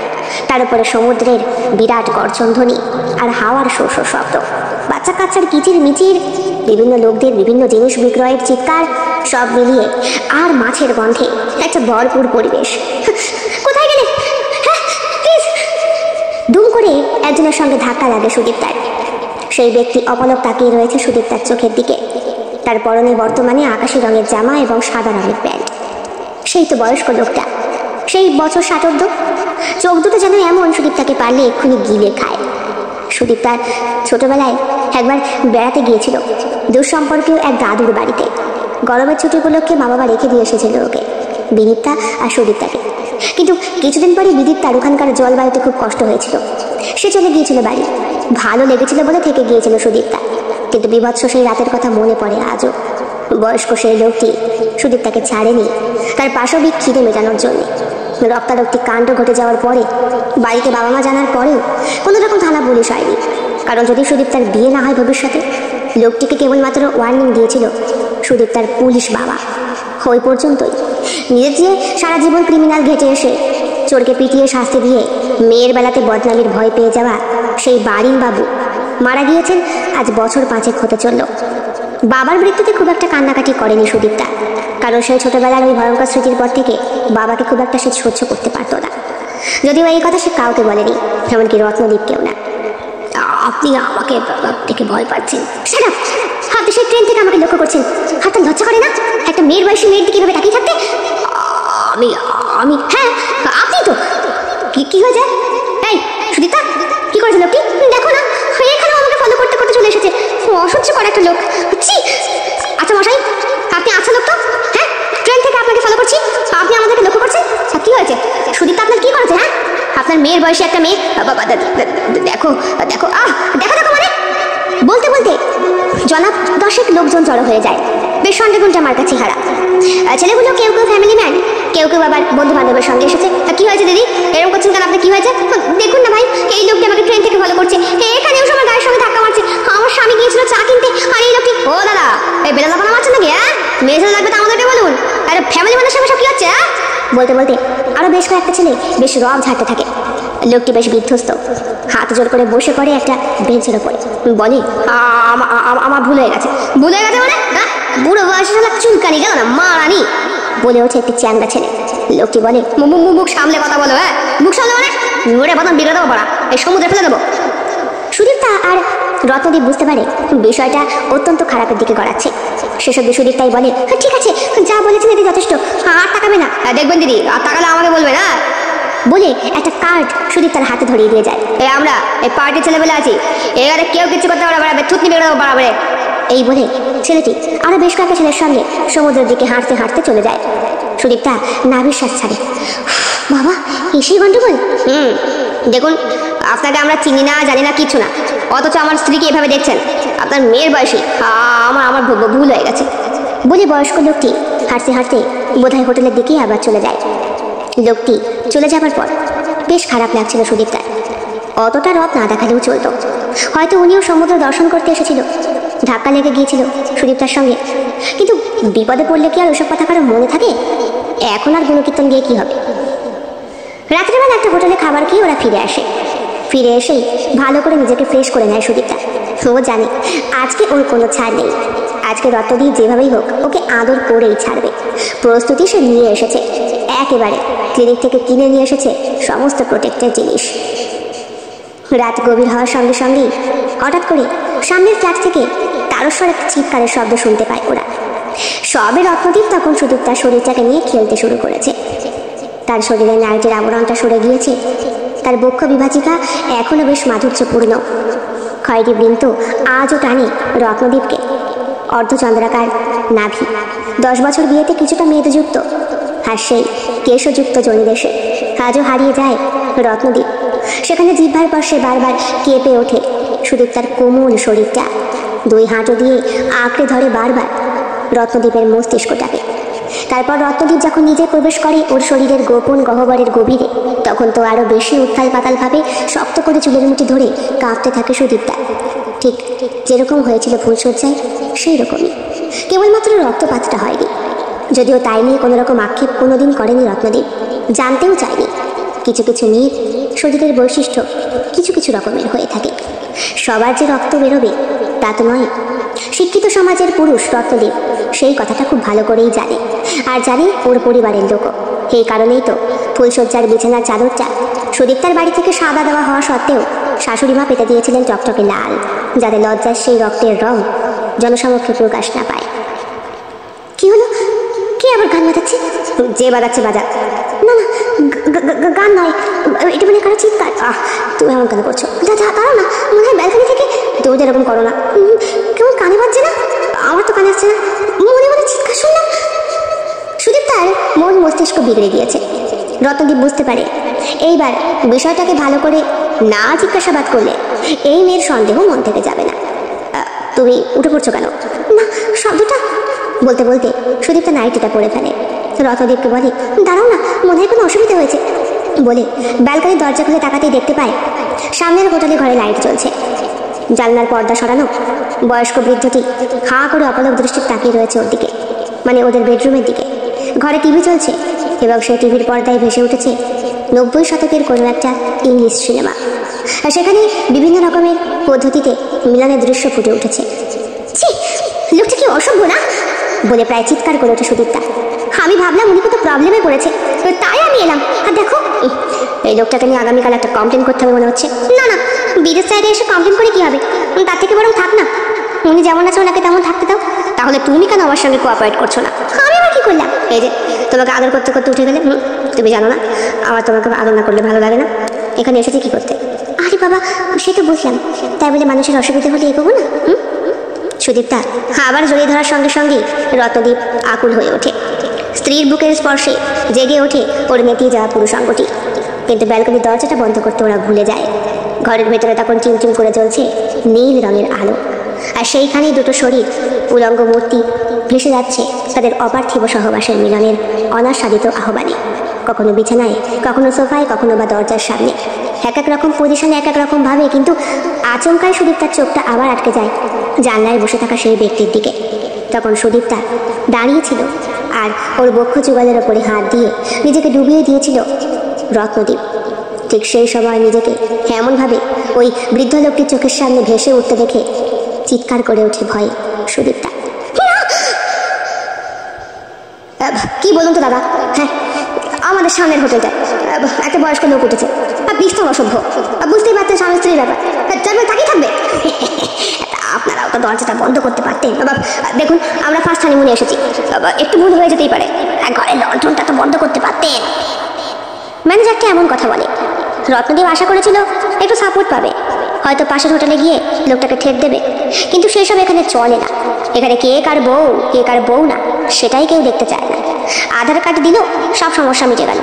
তার উপরে সমুদ্রের বিরাট গর্জন ধ্বনি আর হাওয়ার শো শো শব্দ, বাচ্চা কাচ্চার কিচির মিচির, বিভিন্ন লোকদের বিভিন্ন জিনিস বিক্রয়ের চিৎকার, সব মিলিয়ে আর মাছের গন্ধে একটা ভরপুর পরিবেশ। কোথায় গেলে? দুম করে একজনের সঙ্গে ধাক্কা লাগে সুদীপ তার। সেই ব্যক্তি অপলক তাকিয়ে রয়েছে সুদীপ তার চোখের দিকে। তার পরনে বর্তমানে আকাশি রঙের জামা এবং সাদা রঙের প্যান্ট। সেই তো বয়স্ক লোকটা, সেই বছর 60, চোখ দুটো যেন এমন সুদীপ তাকে পারলে এক্ষুনি গিলে খায়। সুদীপ তার ছোটবেলায় একবার বেড়াতে গিয়েছিল দুঃসম্পর্কীয় এক দাদুর বাড়িতে। গরমের ছুটি উপলক্ষে মা বাবা রেখে দিয়ে এসেছিল ওকে, বিদীপ্তা আর সুদীপ্তাকে। কিন্তু কিছুদিন পরে বিদীপ্তার ওখানকার জলবায়ুতে খুব কষ্ট হয়েছিল, সে চলে গিয়েছিল বাড়ি। ভালো লেগেছিল বলে থেকে গিয়েছিল সুদীপ্তা, কিন্তু বিভৎস সেই রাতের কথা মনে পড়ে আজও। বয়স্ক সেই লোকটি সুদীপ্তাকে ছাড়েনি তার পাশবিক খিদে মেটানোর জন্য। রক্তারক্তি কাণ্ড ঘটে যাওয়ার পরে, বাড়িতে বাবা মা জানার পরেও কোনো রকম থানা পুলিশ হয়নি, কারণ যদি সুদীপ্তার বিয়ে না হয় ভবিষ্যতে, লোকটিকে কেবলমাত্র ওয়ার্নিং দিয়েছিল সুদীপ্তার পুলিশ বাবা। ওই পর্যন্তই। নিজের যে সারা জীবন ক্রিমিনাল ঘেটে এসে চোরকে পিটিয়ে শাস্তি দিয়ে মেয়ের বেলাতে বদনামির ভয় পেয়ে যাওয়া সেই বাড়ির বাবু মারা গিয়েছেন আজ বছর 5 হতে চলল। বাবার মৃত্যুতে খুব একটা কান্নাকাটি করেনি সুদীপ্তা, কারণ সেই ছোটবেলার ওই ভয়ঙ্কর স্মৃতির পর থেকে বাবাকে খুব একটা সে সহ্য করতে পারত না। যদিও এই কথা সে কাউকে বলেনি, এমনকি রত্নদীপকেও না। আপনি আমাকে দেখে ভয় পাচ্ছেন? সেটা আপনি সেই ট্রেন থেকে আমাকে লক্ষ্য করছেন, হাতটা লজ্জা করে না একটা মেয়ের বয়সী মেয়ের দিকে এভাবে তাকিয়ে থাকতে? আমি হ্যাঁ আপনি তো। কি হয়েছে? এই সুদীপ্তা, কি করেছে লোকটি? দেখো না, এখানেও আমাকে ফলো করতে করতে চলে এসেছে, অসহ্য করে একটা লোক। আচ্ছা মশাই, আপনি আচ্ছা লোক তো? হ্যাঁ, ট্রেন থেকে আপনাকে ফলো করছি, আপনি আমাদেরকে লক্ষ্য করছেন। কি হয়েছে সুদীপ্তা, আপনার কি করেছে? হ্যাঁ, আপনার মেয়ের বয়সী একটা মেয়ে। দেখো দেখো দেখো দেখো মানে বলতে বলতে জনাব 10 লোকজন জড়ো হয়ে যায়, বেশ সন্দেহগুলটা আমার কাছে হারা। ছেলেগুলো কেউ কেউ ফ্যামিলি ম্যান, কেউ কেউ আবার বন্ধু বান্ধবের সঙ্গে এসেছে। কি হয়েছে দিদি, এরকম করছেন কেন আপনি? কি হয়েছে? দেখুন না ভাই, এই লোকটি আমাকে ট্রেন থেকে ফলো করছে, এখানেও সময় গাড়ির সঙ্গে ধাক্কা মারছে। আমার স্বামী গিয়েছিল চা কিনতে, আর এই লোকটি। ও দাদা, এই বেলা লাগানো মারছেন নাকি? হ্যাঁ, মেয়ে ছেলে লাগবে তো আমাদেরকে বলুন। আরে ফ্যামিলি ম্যানের সঙ্গে সব কি হচ্ছে? বলতে বলতে আরো বেশ কয়েকটা ছেলে বেশ রব ঝাড়তে থাকে। লোকটি বেশ বিধ্বস্ত, হাত জোর করে বসে পড়ে একটা বেঞ্চের ওপরে, বলে আমার ভুল হয়ে গেছে। ভুল হয়ে গেছে মানে? বুড়ো বয়সে চুলকানি গেল না মারানি, বলে ওঠে একটি চ্যাংড়া ছেলে। লোকটি বলে, মুখ সামলে কথা বলো। হ্যাঁ, মুখ সামলে মানে মুড়ে বদন বিগড়ে দেবো পাড়া, এই সমুদ্রে ফেলে দেবো। সুদীপ্তা আর রত্নদীপ বুঝতে পারে বিষয়টা অত্যন্ত খারাপের দিকে গড়াচ্ছে। সেসব সুদীপ্তাই বলে, ঠিক আছে, যা বলেছেন এটি যথেষ্ট, আর তাকাবে না। দেখবেন দিদি, আর তাকালে আমাকে বলবে না। বলে একটা কার্ড সুদীপ তার হাতে ধরিয়ে দিয়ে যায়। আমরা এই পার্টি ছেলেবেলা আছি, এবারে কেউ কিছু করতে পারবে, থুতনি বেরো বাড়াবে। এই বলে ছেলেটি আরো বেশ কয়েকটা ছেলের সঙ্গে সমুদ্রের দিকে হাঁটতে হাঁটতে চলে যায়। সুদীপ তা নাভিশ্বাস ছাড়ে। বাবা, এসেই গন্ডগোল। দেখুন, আপনাকে আমরা চিনি না, জানি না, কিছু না, অথচ আমার স্ত্রীকে এভাবে দেখছেন। আপনার মেয়ের বয়সী, আমার ভুল হয়ে গেছে বলে বয়স্ক লোকটি হাঁটতে হাঁটতে বোধহয় হোটেলের দিকেই আবার চলে যায়। লোকটি চলে যাবার পর বেশ খারাপ লাগছিল সুদীপ তার। অতটা রথ না দেখালেও চলতো, হয়তো উনিও সমুদ্র দর্শন করতে এসেছিল, ধাক্কা লেগে গিয়েছিল সুদীপ তার সঙ্গে। কিন্তু বিপদে পড়লে কি আর ওসব কথা কারো মনে থাকে? এখন আর গুণকীর্তন গিয়ে কি হবে? রাত্রেবেলা একটা হোটেলে খাবার খেয়ে ওরা ফিরে আসে। ফিরে এসেই ভালো করে নিজেকে ফ্রেশ করে নেয় সুদীপটা। ও জানে আজকে ওর কোনো ছাড় নেই। আজকে রত্নদীপ যেভাবেই হোক ওকে আদর করেই ছাড়বে। প্রস্তুতি সে নিয়ে এসেছে, একেবারে ক্লিনিক থেকে কিনে নিয়ে এসেছে সমস্ত প্রোটেক্টের জিনিস। রাত গভীর হওয়ার সঙ্গে সঙ্গেই হঠাৎ করে সামনের ফ্ল্যাট থেকে তারস্বর একটা চিৎকারের শব্দ শুনতে পায় ওরা। সবে রত্নদীপ তখন সুদীপ তার শরীরটাকে নিয়ে খেলতে শুরু করেছে। তার শরীরে নাইটের আবরণটা সরে গিয়েছে, তার বক্ষ বিভাজিকা এখনো বেশ মাধুর্যপূর্ণ। খয়েরি বৃন্ত আজও টানে রত্নদীপকে। অর্ধচন্দ্রাকার নাভি, 10 বছর বিয়েতে কিছুটা মেদযুক্ত, আর সেই কেশযুক্ত জনিদেশে আজও হারিয়ে যায় রত্নদীপ। সেখানে জিহ্বার পর সে বারবার কেঁপে ওঠে। সুদীপ তার কোমল শরীরটা 2 হাঁটু দিয়ে আঁকড়ে ধরে বারবার রত্নদীপের মস্তিষ্কটাকে। তারপর রত্নদীপ যখন নিজে প্রবেশ করে ওর শরীরের গোপন গহ্বরের গভীরে, তখন তো আরো বেশি উত্থাল পাতালভাবে শক্ত করে চুলের মুঠি ধরে কাঁপতে থাকে সুদীপটা। ঠিক যেরকম হয়েছিল ফুলশয্যায় সেই রকমই, কেবলমাত্র রক্তপাতটা হয়নি। যদিও তাই নিয়ে কোনো রকম আক্ষেপ কোনোদিন করেনি রত্নদীপ, জানতেও চায়নি। কিছু কিছু মেয়ের শরীরের বৈশিষ্ট্য কিছু কিছু রকমের হয়ে থাকে। সবার যে রক্ত বেরোবে তা তো নয়। শিক্ষিত সমাজের পুরুষ রত্নদীপ সেই কথাটা খুব ভালো করেই জানে, আর জানে ওর পরিবারের লোকও। এই কারণেই তো ফুলশয্যার বিছানার চাদরটা সুদীপ তার বাড়ি থেকে সাদা দেওয়া হওয়া সত্ত্বেও শাশুড়ি মা পেতে দিয়েছিলেন টকটকে লাল, যাতে লজ্জার সেই রক্তের রং জনসমক্ষে প্রকাশ না পায়। কি হলো? কে আবার গান বাজাচ্ছে? যে বাজাচ্ছে বাজা। না না, গান নয়, এটা মানে কারো চিৎকার। তুমি এমন কেন করছো? দাঁড়াও না, মনে হয় ব্যালকনি থেকে। তুমি যেরকম করো না। কেমন কানে বাজছে না? আমার তো কানে আসছে না, মনে মনে চিৎকার শুনলাম। সুদীপ তার মন মস্তিষ্ক বিগড়ে গিয়েছে। রত্নদীপ বুঝতে পারে এইবার বিষয়টাকে ভালো করে না জিজ্ঞাসাবাদ করলে এই মেয়ের সন্দেহ মন থেকে যাবে না। তুমি উঠে পড়ছো কেন? না, শব্দটা। বলতে বলতে সুদীপ তার নাইটিটা পরে ফেলে। রত্নদীপকে বলে, দাঁড়াও না, মনে হয় কোনো অসুবিধা হয়েছে বলে ব্যালকনির দরজা খুলে তাকাতেই দেখতে পায় সামনের হোটেলে ঘরে লাইট জ্বলছে। জানলার পর্দা সরানো বয়স্ক বৃদ্ধটি হাঁ করে অপলক দৃষ্টি তাকিয়ে রয়েছে ওর দিকে, মানে ওদের বেডরুমের দিকে। ঘরে টিভি চলছে এবং সেই টিভির পর্দায় ভেসে উঠেছে 90 শতকের কোনো একটা ইংলিশ সিনেমা। আর সেখানে বিভিন্ন রকমের পদ্ধতিতে মিলনের দৃশ্য ফুটে উঠেছে। ছি, লোকটা কি অসভ্য না বলে প্রায় চিৎকার করে ওঠে সুদীপটা। আমি ভাবলাম উনি কত প্রবলেমে পড়েছে, তাই আমি এলাম। আর দেখো, এই লোকটাকে নিয়ে আগামীকাল একটা কমপ্লেন করতে হবে মনে হচ্ছে। না না, বিদেশ সাইডে এসে কমপ্লেন করে কি হবে? তার থেকে বরং থাক না, উনি যেমন আছে ওনাকে তেমন থাকতে দাও। তাহলে তুমি কেন আমার সঙ্গে কোঅপারেট করছো না? আমি আবার কি করলাম? এই যে তোমাকে আদর করতে করতে উঠে গেলে। তুমি জানো না আমার তোমাকে আদর না করলে ভালো লাগে না? এখানে এসেছি কি করতে? আরে বাবা, সে তো বুঝলাম, তাই বলে মানুষের অসুবিধা হলে এগোবো না। সুদীপটা আবার জড়িয়ে ধরার সঙ্গে সঙ্গেই রত্নদীপ আকুল হয়ে ওঠে। স্ত্রীর বুকের স্পর্শে জেগে ওঠে ওর নেতিয়ে যাওয়া পুরুষাঙ্গটি। কিন্তু ব্যালকনির দরজাটা বন্ধ করতে ওরা ভুলে যায়। ঘরের ভেতরে তখন চিমচিম করে জ্বলছে নীল রঙের আলো, আর সেইখানেই দুটো শরীর উলঙ্গ মূর্তি ভেসে যাচ্ছে তাদের অপার্থিব সহবাসের মিলনের অনাস্বাদিত আহ্বানে। কখনো বিছানায়, কখনো সোফায়, কখনো বা দরজার সামনে। এক এক রকম পজিশনে, এক এক রকম ভাবে। কিন্তু আচমকায় সুদীপ তার চোখটা আবার আটকে যায় জানলায় বসে থাকা সেই ব্যক্তির দিকে। তখন সুদীপটা দাঁড়িয়েছিল আর ওর বক্ষ যুগলের ওপরে হাত দিয়ে নিজেকে ডুবিয়ে দিয়েছিল রত্নদীপ। ঠিক সেই সময় নিজেকে এমনভাবে ওই বৃদ্ধ লোকটির চোখের সামনে ভেসে উঠতে দেখে চিৎকার করে ওঠে ভয়ে সুদীপটা। কি বলুন তো দাদা? হ্যাঁ, আমাদের সামনের হোটেলটায় একটা বয়স্ক লোক উঠেছে, আর ভীষণ অসভ্য। বুঝতেই পারতেন স্বামী স্ত্রীর ব্যাপার, তাকিয়ে থাকবে। আপনারাও তো দরজাটা বন্ধ করতে পারতেন। দেখুন, আমরা ফার্স্ট হানিমুনে এসেছি, একটু ভুল হয়ে যেতেই পারে। ঘরের লণ্ঠনটা তো বন্ধ করতে পারতেন। ম্যানেজারকে এমন কথা বলে। রত্নদেব আশা করেছিল একটু সাপোর্ট পাবে, হয়তো পাশের হোটেলে গিয়ে লোকটাকে ঠেক দেবে, কিন্তু সেসব এখানে চলে না। এখানে কে কার বউ না সেটাই কেউ দেখতে চায় না। আধার কার্ড দিলেও সব সমস্যা মিটে গেল,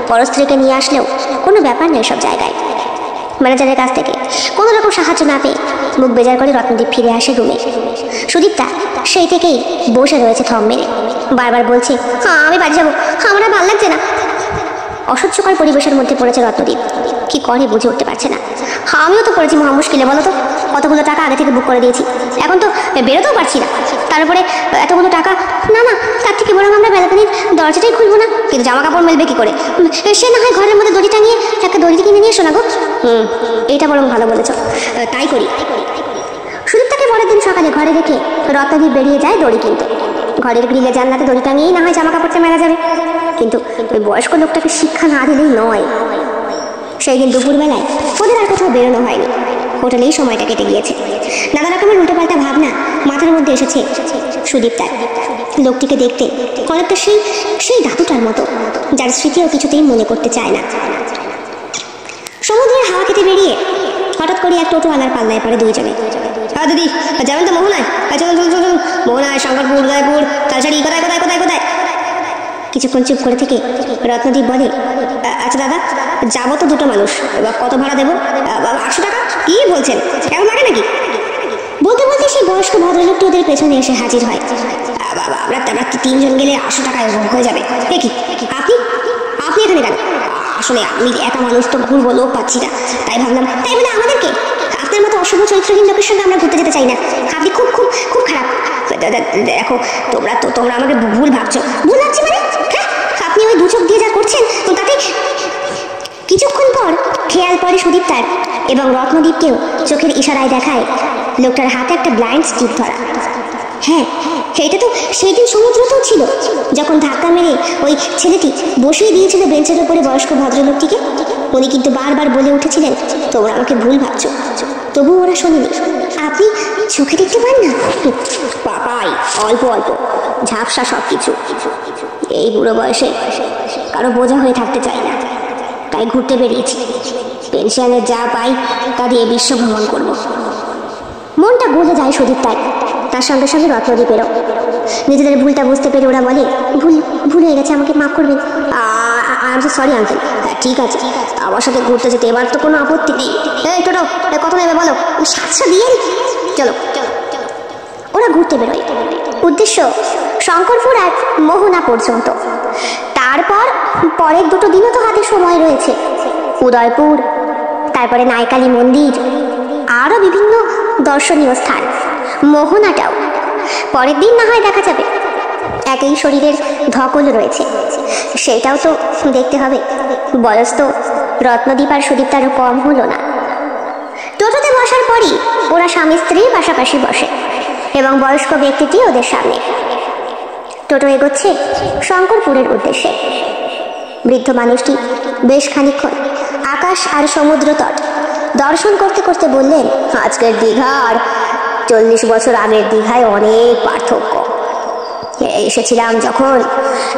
পরস্ত্রীকে নিয়ে আসলেও কোনো ব্যাপার নেই সব জায়গায়। ম্যানেজারের কাছ থেকে কোনো রকম সাহায্য না পেয়ে মুখ বেজার করে রত্নদীপ ফিরে আসে রুমে। সুদীপ্তা সেই থেকেই বসে রয়েছে থম মেরে, বারবার বলছে আমি বাড়ি যাবো, আমার আর ভালো লাগছে না। অসহ্যকর পরিবেশের মধ্যে পড়েছে রত্নদীপ, কি করে বুঝে উঠতে পারছে না। আমিও তো পড়েছি মহা মুশকিলে, বলো তো। কতগুলো টাকা আগে থেকে বুক করে দিয়েছি, এখন তো বেরোতেও পারছি না। তারপরে এতগুলো টাকা, না তার থেকে বরং আমরা ব্যালকনির দরজাটাই খুলবো না। কিন্তু জামা কাপড় মেলবে কি করে? সে না হয় ঘরের মধ্যে দড়ি টাঙিয়ে একটা দড়ি কিনে নিয়ে এসো না গো। এটা বরং ভালো বলেছ, তাই করি। সুদীপ্তাকে পরের দিন সকালে ঘরে রেখে রত্নদীপ বেরিয়ে যায় দড়ি কিনতে। ঘরের গ্রিলে জানলাতে দড়ি টাঙিয়েই না হয় জামা কাপড়টা মেলা যাবে, কিন্তু ওই বয়স্ক লোকটাকে শিক্ষা না দিলেই নয়। সেই দিন দুপুরবেলায় ওদের আর কোথাও বেরোনো হয়নি, হোটেলেই সময়টা কেটে গিয়েছে। নানা রকমের উল্টোপাল্টা ভাবনা মাথার মধ্যে এসেছে সুদীপ্তার। লোকটিকে দেখতে অনেকটা সেই দাদুটার মতো, যার স্মৃতিও কিছুতেই মনে করতে চায় না। সমুদ্রের হাওয়া খেতে বেরিয়ে হঠাৎ করে এক টোটোওয়ালার পাল্লায় পড়ে দুইজনে। দিদি যাবেন তো মোহনায়? চলুন মোহনায়, শঙ্করপুর, উদয়পুর, তালসারি, কোথায়? কিছুক্ষণ চুপ করে থেকে রত্নদীপ বলে আচ্ছা দাদা, যাবো তো দুটো মানুষ, এবার কত ভাড়া দেবো? 800 টাকা? কি বলছেন, এখন লাগে নাকি? বলতে বলতে সেই বয়স্ক ভদ্রলোকটি ওদের পেছনে এসে হাজির হয়। আমরা 3 জন গেলে 800 টাকায় হয়ে যাবে। কি আপনি এখানে কেন? আসলে আমি একা মানুষ তো, ঘুরবো, লোক পাচ্ছি না, তাই ভাবলাম। তাই বলে আমাদেরকে? আপনার মতো অশুভ চরিত্রহীন লোকের সঙ্গে আমরা ঘুরতে যেতে চাই না। আপনি খুব খুব খুব খারাপ। দেখো তোমরা আমাকে ভুল ভাবছো। ভুল ভাবছি মানে? আপনি ওই 2 চোখ দিয়ে যা করছেন তাতে। কিছুক্ষণ পর খেয়াল পড়ে সুদীপ্তার, এবং রত্নদীপকেও চোখের ইশারায় দেখায় লোকটার হাতে একটা ব্লাইন্ড স্টিক ধরা। হ্যাঁ, এটা তো সেই দিন সমুদ্রতেও ছিল, যখন ধাক্কা মেরে ওই ছেলেটি বসিয়ে দিয়েছিল বেঞ্চের উপরে বয়স্ক ভদ্রলোকটিকে। উনি কিন্তু বারবার বলে উঠেছিলেন তোমরা আমাকে ভুল ভাবছো, তবু ওরা শোনেনি। আপনি চোখে দেখতে পান না? পাই, অল্প ঝাপসা সব কিছু। এই বুড়ো বয়সে কারো বোঝা হয়ে থাকতে চাই না, তাই ঘুরতে বেরিয়েছি। পেনশনের যা পাই তা দিয়ে বিশ্ব ভ্রমণ করবো। মনটা গলে যায় সুদীপ্তার, তার সঙ্গে সঙ্গে রত্নদীপেরও। নিজেদের ভুলটা বুঝতে পেরে ওরা বলে ভুল হয়ে গেছে, আমাকে মাফ করবেন। Sorry uncle. ঠিক আছে, আমার সাথে ঘুরতে যেতে এবার তো কোনো আপত্তি নেই। এই টোটো, কত নেবে বলো? 700 দিয়ে চলো। ওরা ঘুরতে বেরোয়, উদ্দেশ্য শঙ্করপুর আর মোহনা পর্যন্ত। তারপর পরের 2 দিনও তো হাতে সময় রয়েছে। উদয়পুর, তারপরে নাইকালী মন্দির, আরও বিভিন্ন দর্শনীয় স্থান। মোহনাটাও পরের দিন না হয় দেখা যাবে। একই শরীরের ধকল রয়েছে, সেটাও তো দেখতে হবে। বয়স তো রত্নদীপ আর সুদীপ্তারও কম হলো না। টোটোতে বসার পরই ওরা স্বামী স্ত্রীর পাশাপাশি বসে, এবং বয়স্ক ব্যক্তিটি ওদের সামনে। টোটো এগোচ্ছে শঙ্করপুরের উদ্দেশ্যে। বৃদ্ধ মানুষটি বেশ খানিকক্ষণ আকাশ আর সমুদ্র তট দর্শন করতে করতে বললেন, আজকের দীঘা আর 40 বছর আগের দীঘায় অনেক পার্থক্য। এসেছিলাম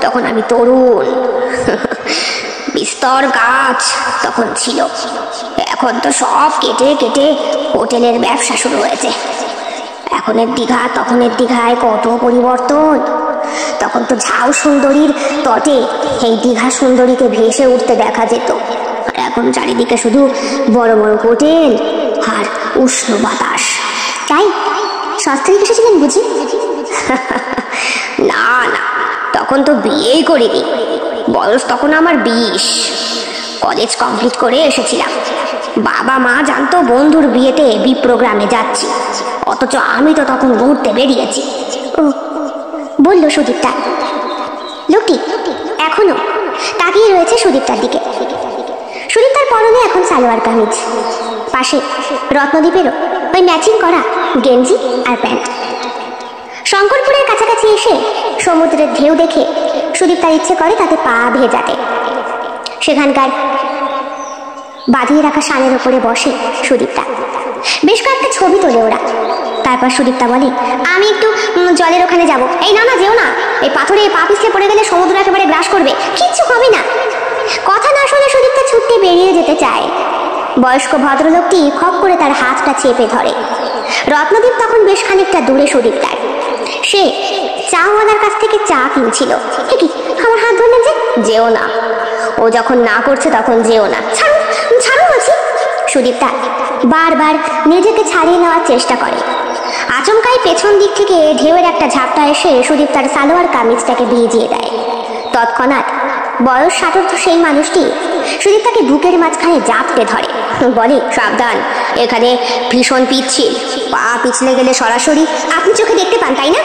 তখন আমি তরুণ, বিস্তর গাছ তখন ছিল, এখন তো সব কেটে হোটেলের ব্যবসা শুরু হয়েছে। এখনের দীঘা তখনের দীঘায় কত পরিবর্তন। তখন তো ঝাউ সুন্দরীর তটে এই দীঘা সুন্দরীকে ভেসে উঠতে দেখা যেত, আর এখন চারিদিকে শুধু বড় বড় হোটেল আর উষ্ণ বাতাস। তাই সস্ত্রীক এসেছিলেন বুঝি? না, তখন তো বিয়েই করিনি, বয়স তখন আমার 20। কলেজ কমপ্লিট করে এসেছিলাম। বাবা মা জানতো বন্ধুর বিয়েতে বিপ্রোগ্রামে যাচ্ছি, অথচ আমি তো তখন ঘুরতে বেরিয়েছি। ও, বলল সুদীপ্তা। লোকটি এখনো তাকিয়ে রয়েছে সুদীপ্তার দিকে। সুদীপ্তার পরনে এখন সালোয়ার কামিজ, পাশে রত্নদীপেরও ওই ম্যাচিং করা গেঞ্জি আর প্যান্ট। শঙ্করপুরের কাছাকাছি এসে সমুদ্রের ঢেউ দেখে সুদীপ্তার ইচ্ছে করে তাতে পা ভেজাতে। সেখানকার বাঁধিয়ে রাখা শালের ওপরে বসে সুদীপ্তা। বেশ কয়েকটা ছবি তোলে ওরা। তারপর সুদীপ্তা বলে, আমি একটু জলের ওখানে যাব। এই না যেও না, এই পাথরে পা পিছলে পড়ে গেলে সমুদ্র একেবারে গ্রাস করবে। কিচ্ছু হবে না। কথা না শুনে সুদীপ্তা ছুটতে বেরিয়ে যেতে চায়। বয়স্ক ভদ্রলোকটি খপ করে তার হাতটা চেপে ধরে। রত্নদীপ তখন বেশ খানিকটা দূরে সুদীপ্তার। সে চাওয়ালার কাছ থেকে চা কিনছিল। কি আমার হাত ধরলেন যে? যেও না, ও যখন না করছে তখন যেও না। ছাড়ুন ছাড়ুন বলছি। সুদীপ্তা বারবার নিজেকে ছাড়িয়ে নেওয়ার চেষ্টা করে। আচমকাই পেছন দিক থেকে ঢেউয়ের একটা ঝাপটা এসে সুদীপ্তার সালোয়ার কামিজটাকে ভিজিয়ে দেয়। তৎক্ষণাৎ বয়স 60 সেই মানুষটি সুদীপ্তাকে বুকের মাঝখানে জাপটে ধরে, বলে, সাবধান, এখানে ভীষণ পিচ্ছিল, পা পিছলে গেলে সরাসরি। আপনি চোখে দেখতে পান তাই না?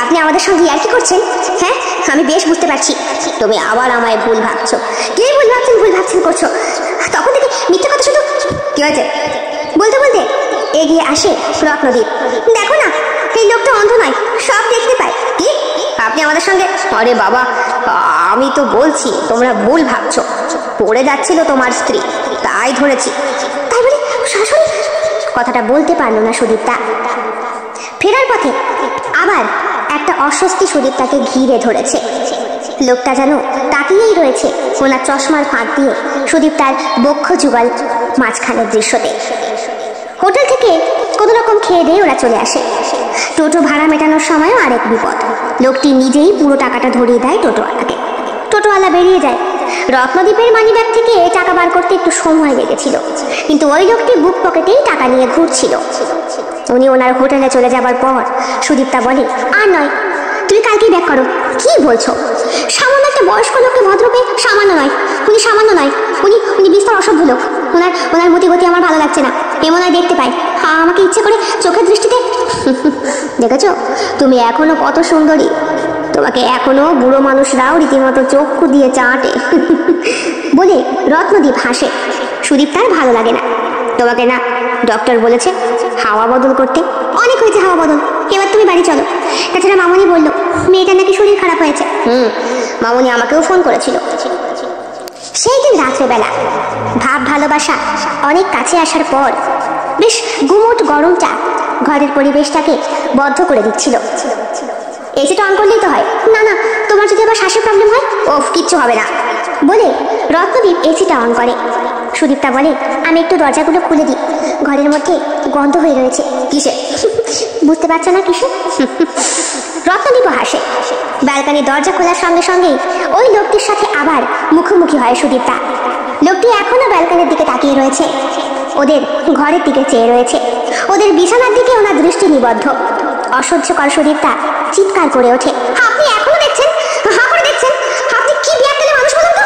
আপনি আমাদের সঙ্গে ইয়ার্কি করছেন? হ্যাঁ, আমি বেশ বুঝতে পারছি। তুমি আবার আমায় ভুল ভাবছো। কে ভুল ভাবছেন করছো? তখন থেকে মিথ্যে কথা শুধু। কি হয়েছে? বলতে বলতে এগিয়ে আসে রত্নদীপ। দেখো না, এই লোকটা অন্ধ নয়, সব দেখতে পায়। কি আপনি আমাদের সঙ্গে? আরে বাবা, আমি তো বলছি তোমরা ভুল ভাবছো। পড়ে যাচ্ছিল তোমার স্ত্রী, তাই ধরেছি। তাই বলে শাশুড়ি? কথাটা বলতে পারলো না সুদীপ্তা। ফেরার পথে আবার একটা অস্বস্তি সুদীপ্তাকে ঘিরে ধরেছে। লোকটা যেন তাকিয়েই রয়েছে ওনার চশমার ফাঁক দিয়ে সুদীপ্তার বক্ষ যুগল মাঝখানের দৃশ্যতে। হোটেল থেকে কোনো রকম খেয়ে দিয়ে ওরা চলে আসে। টোটো ভাড়া মেটানোর সময়ও আরেক বিপদ। লোকটি নিজেই পুরো টাকাটা ধরিয়ে দেয় টোটোওয়ালাকে। টোটোওয়ালা বেরিয়ে যায়। রত্নদীপের মানিব্যাগ থেকে টাকা বার করতে একটু সময় লেগেছিল, কিন্তু ওই লোকটি বুক পকেটেই টাকা নিয়ে ঘুরছিল। উনি ওনার হোটেলে চলে যাবার পর সুদীপ্তা বলে, আর নয়, তুমি কালকেই ব্যাক করো। কি বলছো? সামান্য একটা বয়স্ক লোককে ভদ্রকে সামান্য নয়, উনি সামান্য নয়, উনি বিস্তর অসভ্য লোক। ওনার মতিগতি আমার ভালো লাগছে না। এমন হয় দেখতে পাই, আমাকে ইচ্ছে করে চোখের দৃষ্টিতে। দেখেছো, তুমি এখনো কত সুন্দরী, তোমাকে এখনো বুড়ো মানুষরাও রীতিমতো চক্ষু দিয়ে চাটে। বলে রত্নদীপ হাসে। সুদীপ্তার ভালো লাগে না। তোমাকে না ডক্টর বলেছে হাওয়া বদল করতে? অনেক হয়েছে হাওয়া বদল, এবার তুমি বাড়ি চলো। তাছাড়া মামনি বললো মেয়েটার নাকি শরীর খারাপ হয়েছে। মামনি আমাকেও ফোন করেছিল। সেই দিন রাত্রেবেলা ভাব ভালোবাসা অনেক কাছে আসার পর বেশ গুমোট গরম চা ঘরের পরিবেশটাকে বদ্ধ করে দিচ্ছিল। এসিটা অন করলেই তো হয়। না না, তোমার যদি আবার শ্বাসের প্রবলেম হয়। ওফ, কিচ্ছু হবে না বলে রত্নদীপ এসিটা অন করে। সুদীপ্তা বলে, আমি একটু দরজাগুলো খুলে দিই, ঘরের মধ্যে গন্ধ হয়ে রয়েছে। কিসে? বুঝতে পারছো না কিসে? রত্নদীপও হাসে। ব্যালকনির দরজা খোলার সঙ্গে সঙ্গেই ওই লোকটির সাথে আবার মুখোমুখি হয় সুদীপ্তা। লোকটি এখনো ব্যালকনির দিকে তাকিয়ে রয়েছে, ওদের ঘরের দিকে চেয়ে রয়েছে, ওদের বিছানার দিকে ওনার দৃষ্টি নিবদ্ধ। অসহ্যকর সুদীপ্তা চিৎকার করে ওঠে, আপনি এখনো দেখছেন? হা করে দেখছেন? আপনি কি বিয়ার তেলে মানুষ বলুন তো?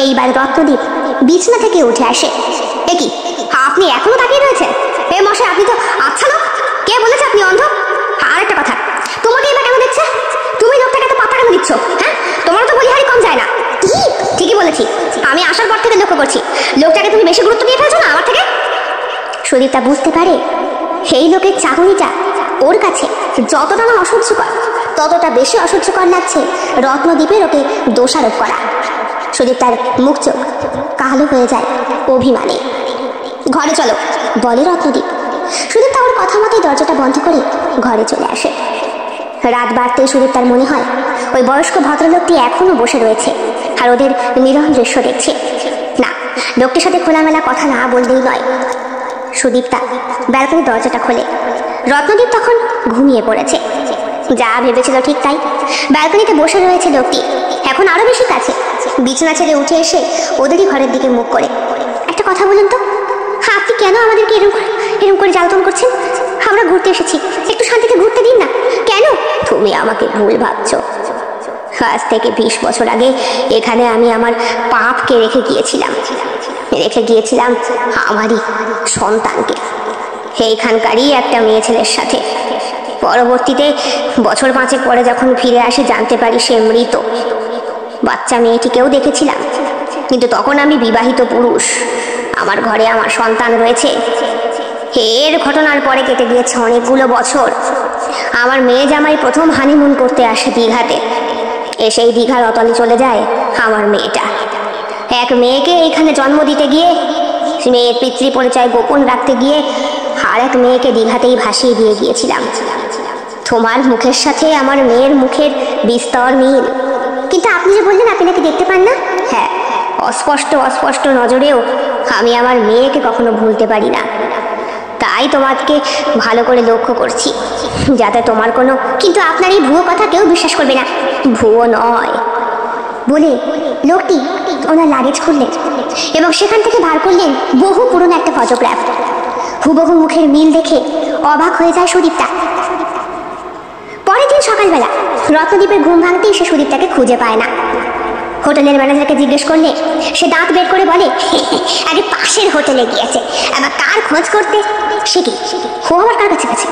এইবার রত্নদীপ বিছানা থেকে উঠে আসে। এ কি, আপনি এখনো তাকিয়ে রয়েছেন? এ মশাই, আপনি তো আচ্ছা লোক। কে বলেছে আপনি অন্ধ? আর একটা কথা, তোমাকে এবার কেন দেখছে? তুমি লোকটাকে এত পাত্তা কেন দিচ্ছ? হ্যাঁ, তোমারও তো বলিহারি কম যায় না। ঠিকই বলেছি, আমি আসার পর থেকে লক্ষ্য করছি লোকটাকে তুমি বেশি গুরুত্ব দিয়ে ফেলছো না আমার থেকে। সুদীপ্তা বুঝতে পারে সেই লোকের চাহনিটা ওর কাছে যতটা না অসহ্যকর, ততটা বেশি অসহ্যকর লাগছে রত্নদীপের ওকে দোষারোপ করা। সুদীপ্তার মুখ চোখ কালো হয়ে যায় অভিমানে। ঘরে চলো বলে রত্নদীপ। সুদীপ্তা ওর কথা মতোই দরজাটা বন্ধ করে ঘরে চলে আসে। রাত বাড়তেই সুদীপ্তার মনে হয় ওই বয়স্ক ভদ্রলোকটি এখনো বসে রয়েছে আর ওদের নিরহ দৃশ্য দেখছে। না, লোকটির সাথে খোলামেলা কথা না বললেই নয়। সুদীপ্তা ব্যালকনির দরজাটা খোলে। রত্নদীপ তখন ঘুমিয়ে পড়েছে। যা ভেবেছিল ঠিক তাই, ব্যালকনিতে বসে রয়েছে লোকটি, এখন আরো বেশি কাছে। বিছানা ছেড়ে উঠে এসে ওদেরই ঘরের দিকে মুখ করে, একটা কথা বলুন তো, আপনি কেন আমাদেরকে এরকম করে জ্বালাতন করছেন? আমরা ঘুরতে এসেছি, একটু শান্তিতে ঘুরতে দিন না। কেন? তুমি আমাকে ভুল ভাবছো। আজ থেকে 20 বছর আগে এখানে আমি আমার পাপকে রেখে গিয়েছিলাম আমারই সন্তানকে, এইখানকারই একটা মেয়ে ছেলের সাথে। পরবর্তীতে বছর 5 পরে যখন ফিরে আসি জানতে পারি সে মৃত। বাচ্চা মেয়েটিকেও দেখেছিলাম, কিন্তু তখন আমি বিবাহিত পুরুষ, আমার ঘরে আমার সন্তান রয়েছে। এর ঘটনার পরে কেটে গিয়েছে অনেকগুলো বছর। আমার মেয়ে জামাই প্রথম হানিমুন করতে আসে দীঘাতে। এসেই দীঘার অতলে চলে যায় আমার মেয়েটা। এক মেয়েকে এইখানে জন্ম দিতে গিয়ে, মেয়ের পিতৃ পরিচয় গোপন রাখতে গিয়ে আর এক মেয়েকে দীঘাতেই ভাসিয়ে দিয়ে গিয়েছিলাম। তোমার মুখের সাথে আমার মেয়ের মুখের বিস্তর মিল। কিন্তু আপনি যে বললেন আপনি নাকি দেখতে পান না? হ্যাঁ, অস্পষ্ট অস্পষ্ট নজরেও আমি আমার মেয়েকে কখনো ভুলতে পারি না। তাই তোমাকে ভালো করে লক্ষ্য করছি, যাতে তোমার কোনো। কিন্তু আপনার এই ভুয়ো কথা কেউ বিশ্বাস করবে না। ভুয়ো নয় বলে লোকটি ওনার লাগেজ খুললেন এবং সেখান থেকে বার করলেন বহু পুরনো একটা ফটোগ্রাফ। হুবহু মুখের মিল দেখে অবাক হয়ে যায় সুদীপ্তা। পরের দিন সকালবেলা রত্নদ্বীপের ঘুম ভাঙতেই সে সুদীপ্তাকে খুঁজে পায় না। হোটেলের ম্যানেজারকে জিজ্ঞেস করলে সে দাঁত বের করে বলে, আরে পাশের হোটেলে গিয়েছে। আবার কার খোঁজ করতে? সে কি ও আবার কার কাছে গেছে?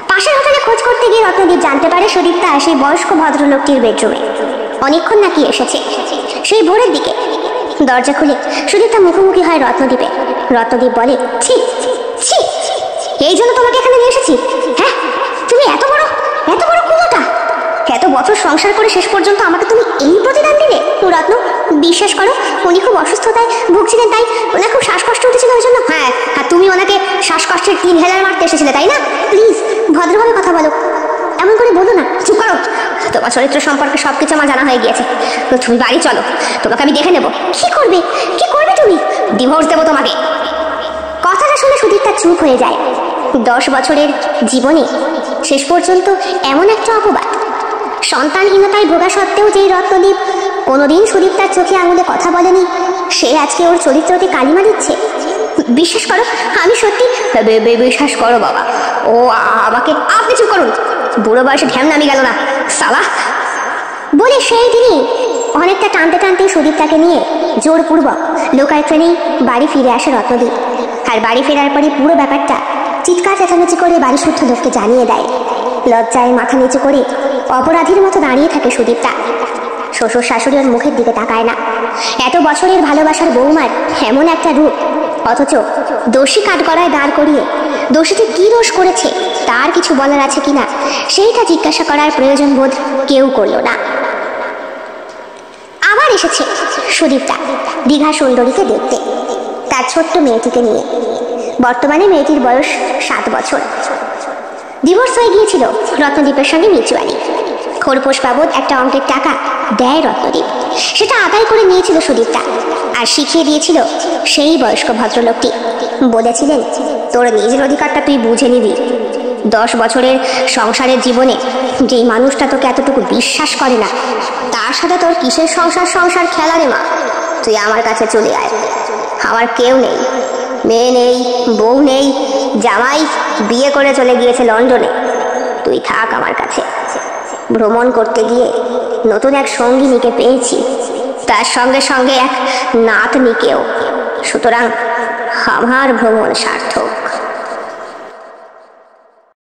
পাশের হোটেলে খোঁজ করতে গিয়ে রত্নদ্বীপ জানতে পারে সুদীপ্তা সেই বয়স্ক ভদ্রলোকটির বেডরুমে অনেকক্ষণ নাকি এসেছে। সেই ভোরের দিকে দরজা খুলে সুদীপ্তা মুখোমুখি হয় রত্নদ্বীপে। রত্নদ্বীপ বলে, ছি ছি, এই জন্য তোমাকে এখানে নিয়ে এসেছি? হ্যাঁ, তুমি এত বড় কুলোটা, এত বছর সংসার করে শেষ পর্যন্ত আমাকে তুমি এই প্রতিদান দিলে? রত্ন, বিশ্বাস করো উনি খুব অসুস্থতায় ভুগছিলেন, তাই ওনার খুব শ্বাসকষ্ট উঠেছিল ওই জন্য। হ্যাঁ, আর তুমি ওনাকে শ্বাসকষ্টের 3 হেলার মারতে এসেছিলে, তাই না? প্লিজ ভদ্রভাবে কথা বলো, এমন করে বলো না। চুপ করো, তোমার চরিত্র সম্পর্কে সবকিছু আমার জানা হয়ে গিয়েছে। তুমি বাড়ি চলো, তোমাকে আমি দেখে নেবো। কি করবে তুমি? ডিভোর্স দেবো তোমাকে। কথাটা শুনে সুদীপ্তা চুপ হয়ে যায়। 10 বছরের জীবনে শেষ পর্যন্ত এমন একটা অপবাদ। সন্তানহীনতায় ভোগা সত্ত্বেও যে রত্নদ্বীপ কোনোদিন সুদীপ্তার চোখে আঙুলে কথা বলেনি, সে আজকে ওর চরিত্রতে কালিমা দিচ্ছে। বিশ্বাস করো, আমি সত্যি। বিশ্বাস করো বাবা, ও আমাকে। আপনি চুপ করুন, বুড়ো বয়সে ঢ্যাম নামি গেল না সালা। বলে সেই দিনই অনেকটা টানতে টানতে সুদীপ্তাকে নিয়ে জোরপূর্বক লোকাল ট্রেনেই বাড়ি ফিরে আসে রত্নদ্বীপ। আর বাড়ি ফেরার পরে পুরো ব্যাপারটা চিৎকার চেঁচামেচি করে বাড়ি শুদ্ধ লোককে জানিয়ে দেয়। লজ্জায় মাথা নিচু করে অপরাধীর মতো দাঁড়িয়ে থাকে সুদীপ্তা। শ্বশুর শাশুড়ি ওর মুখের দিকে তাকায় না। এত বছরের ভালোবাসার বৌমার এমন একটা রূপ, অথচ দোষী কাঠগড়ায় দাঁড় করিয়ে দোষীটি কি দোষ করেছে তার কিছু বলার আছে কিনা সেইটা জিজ্ঞাসা করার প্রয়োজন বোধ কেউ করলো না। আবার এসেছে সুদীপ্তা দীঘা সুন্দরীকে দেখতে, তার ছোট্ট মেয়েটিকে নিয়ে। বর্তমানে মেয়েটির বয়স 7 বছর। ডিভোর্স হয়ে গিয়েছিল রত্নদ্বীপের সঙ্গে মিউচুয়ালি। খোরপোশ বাবদ একটা অঙ্কের টাকা দেয় রত্নদ্বীপ, সেটা আদায় করে নিয়েছিল সুদীপ্তা আর শিখিয়ে দিয়েছিল সেই বয়স্ক ভদ্রলোকটি। বলেছিলেন, তোর নিজের অধিকারটা তুই বুঝে নিবি। 10 বছরের সংসারের জীবনে যেই মানুষটা তোকে এতটুকু বিশ্বাস করে না, তার সাথে তোর কিসের সংসার খেলা রে মা? তুই আমার কাছে চলে আয়। আমার কেউ নেই, মেয়ে নেই, বউ নেই, জামাই বিয়ে করে চলে গিয়েছে লন্ডনে। তুই থাক আমার কাছে। ভ্রমণ করতে গিয়ে নতুন এক সঙ্গিনীকে পেয়েছি, তার সঙ্গে সঙ্গে এক নাতনিকেও। সুতরাং আমার ভ্রমণ সার্থক।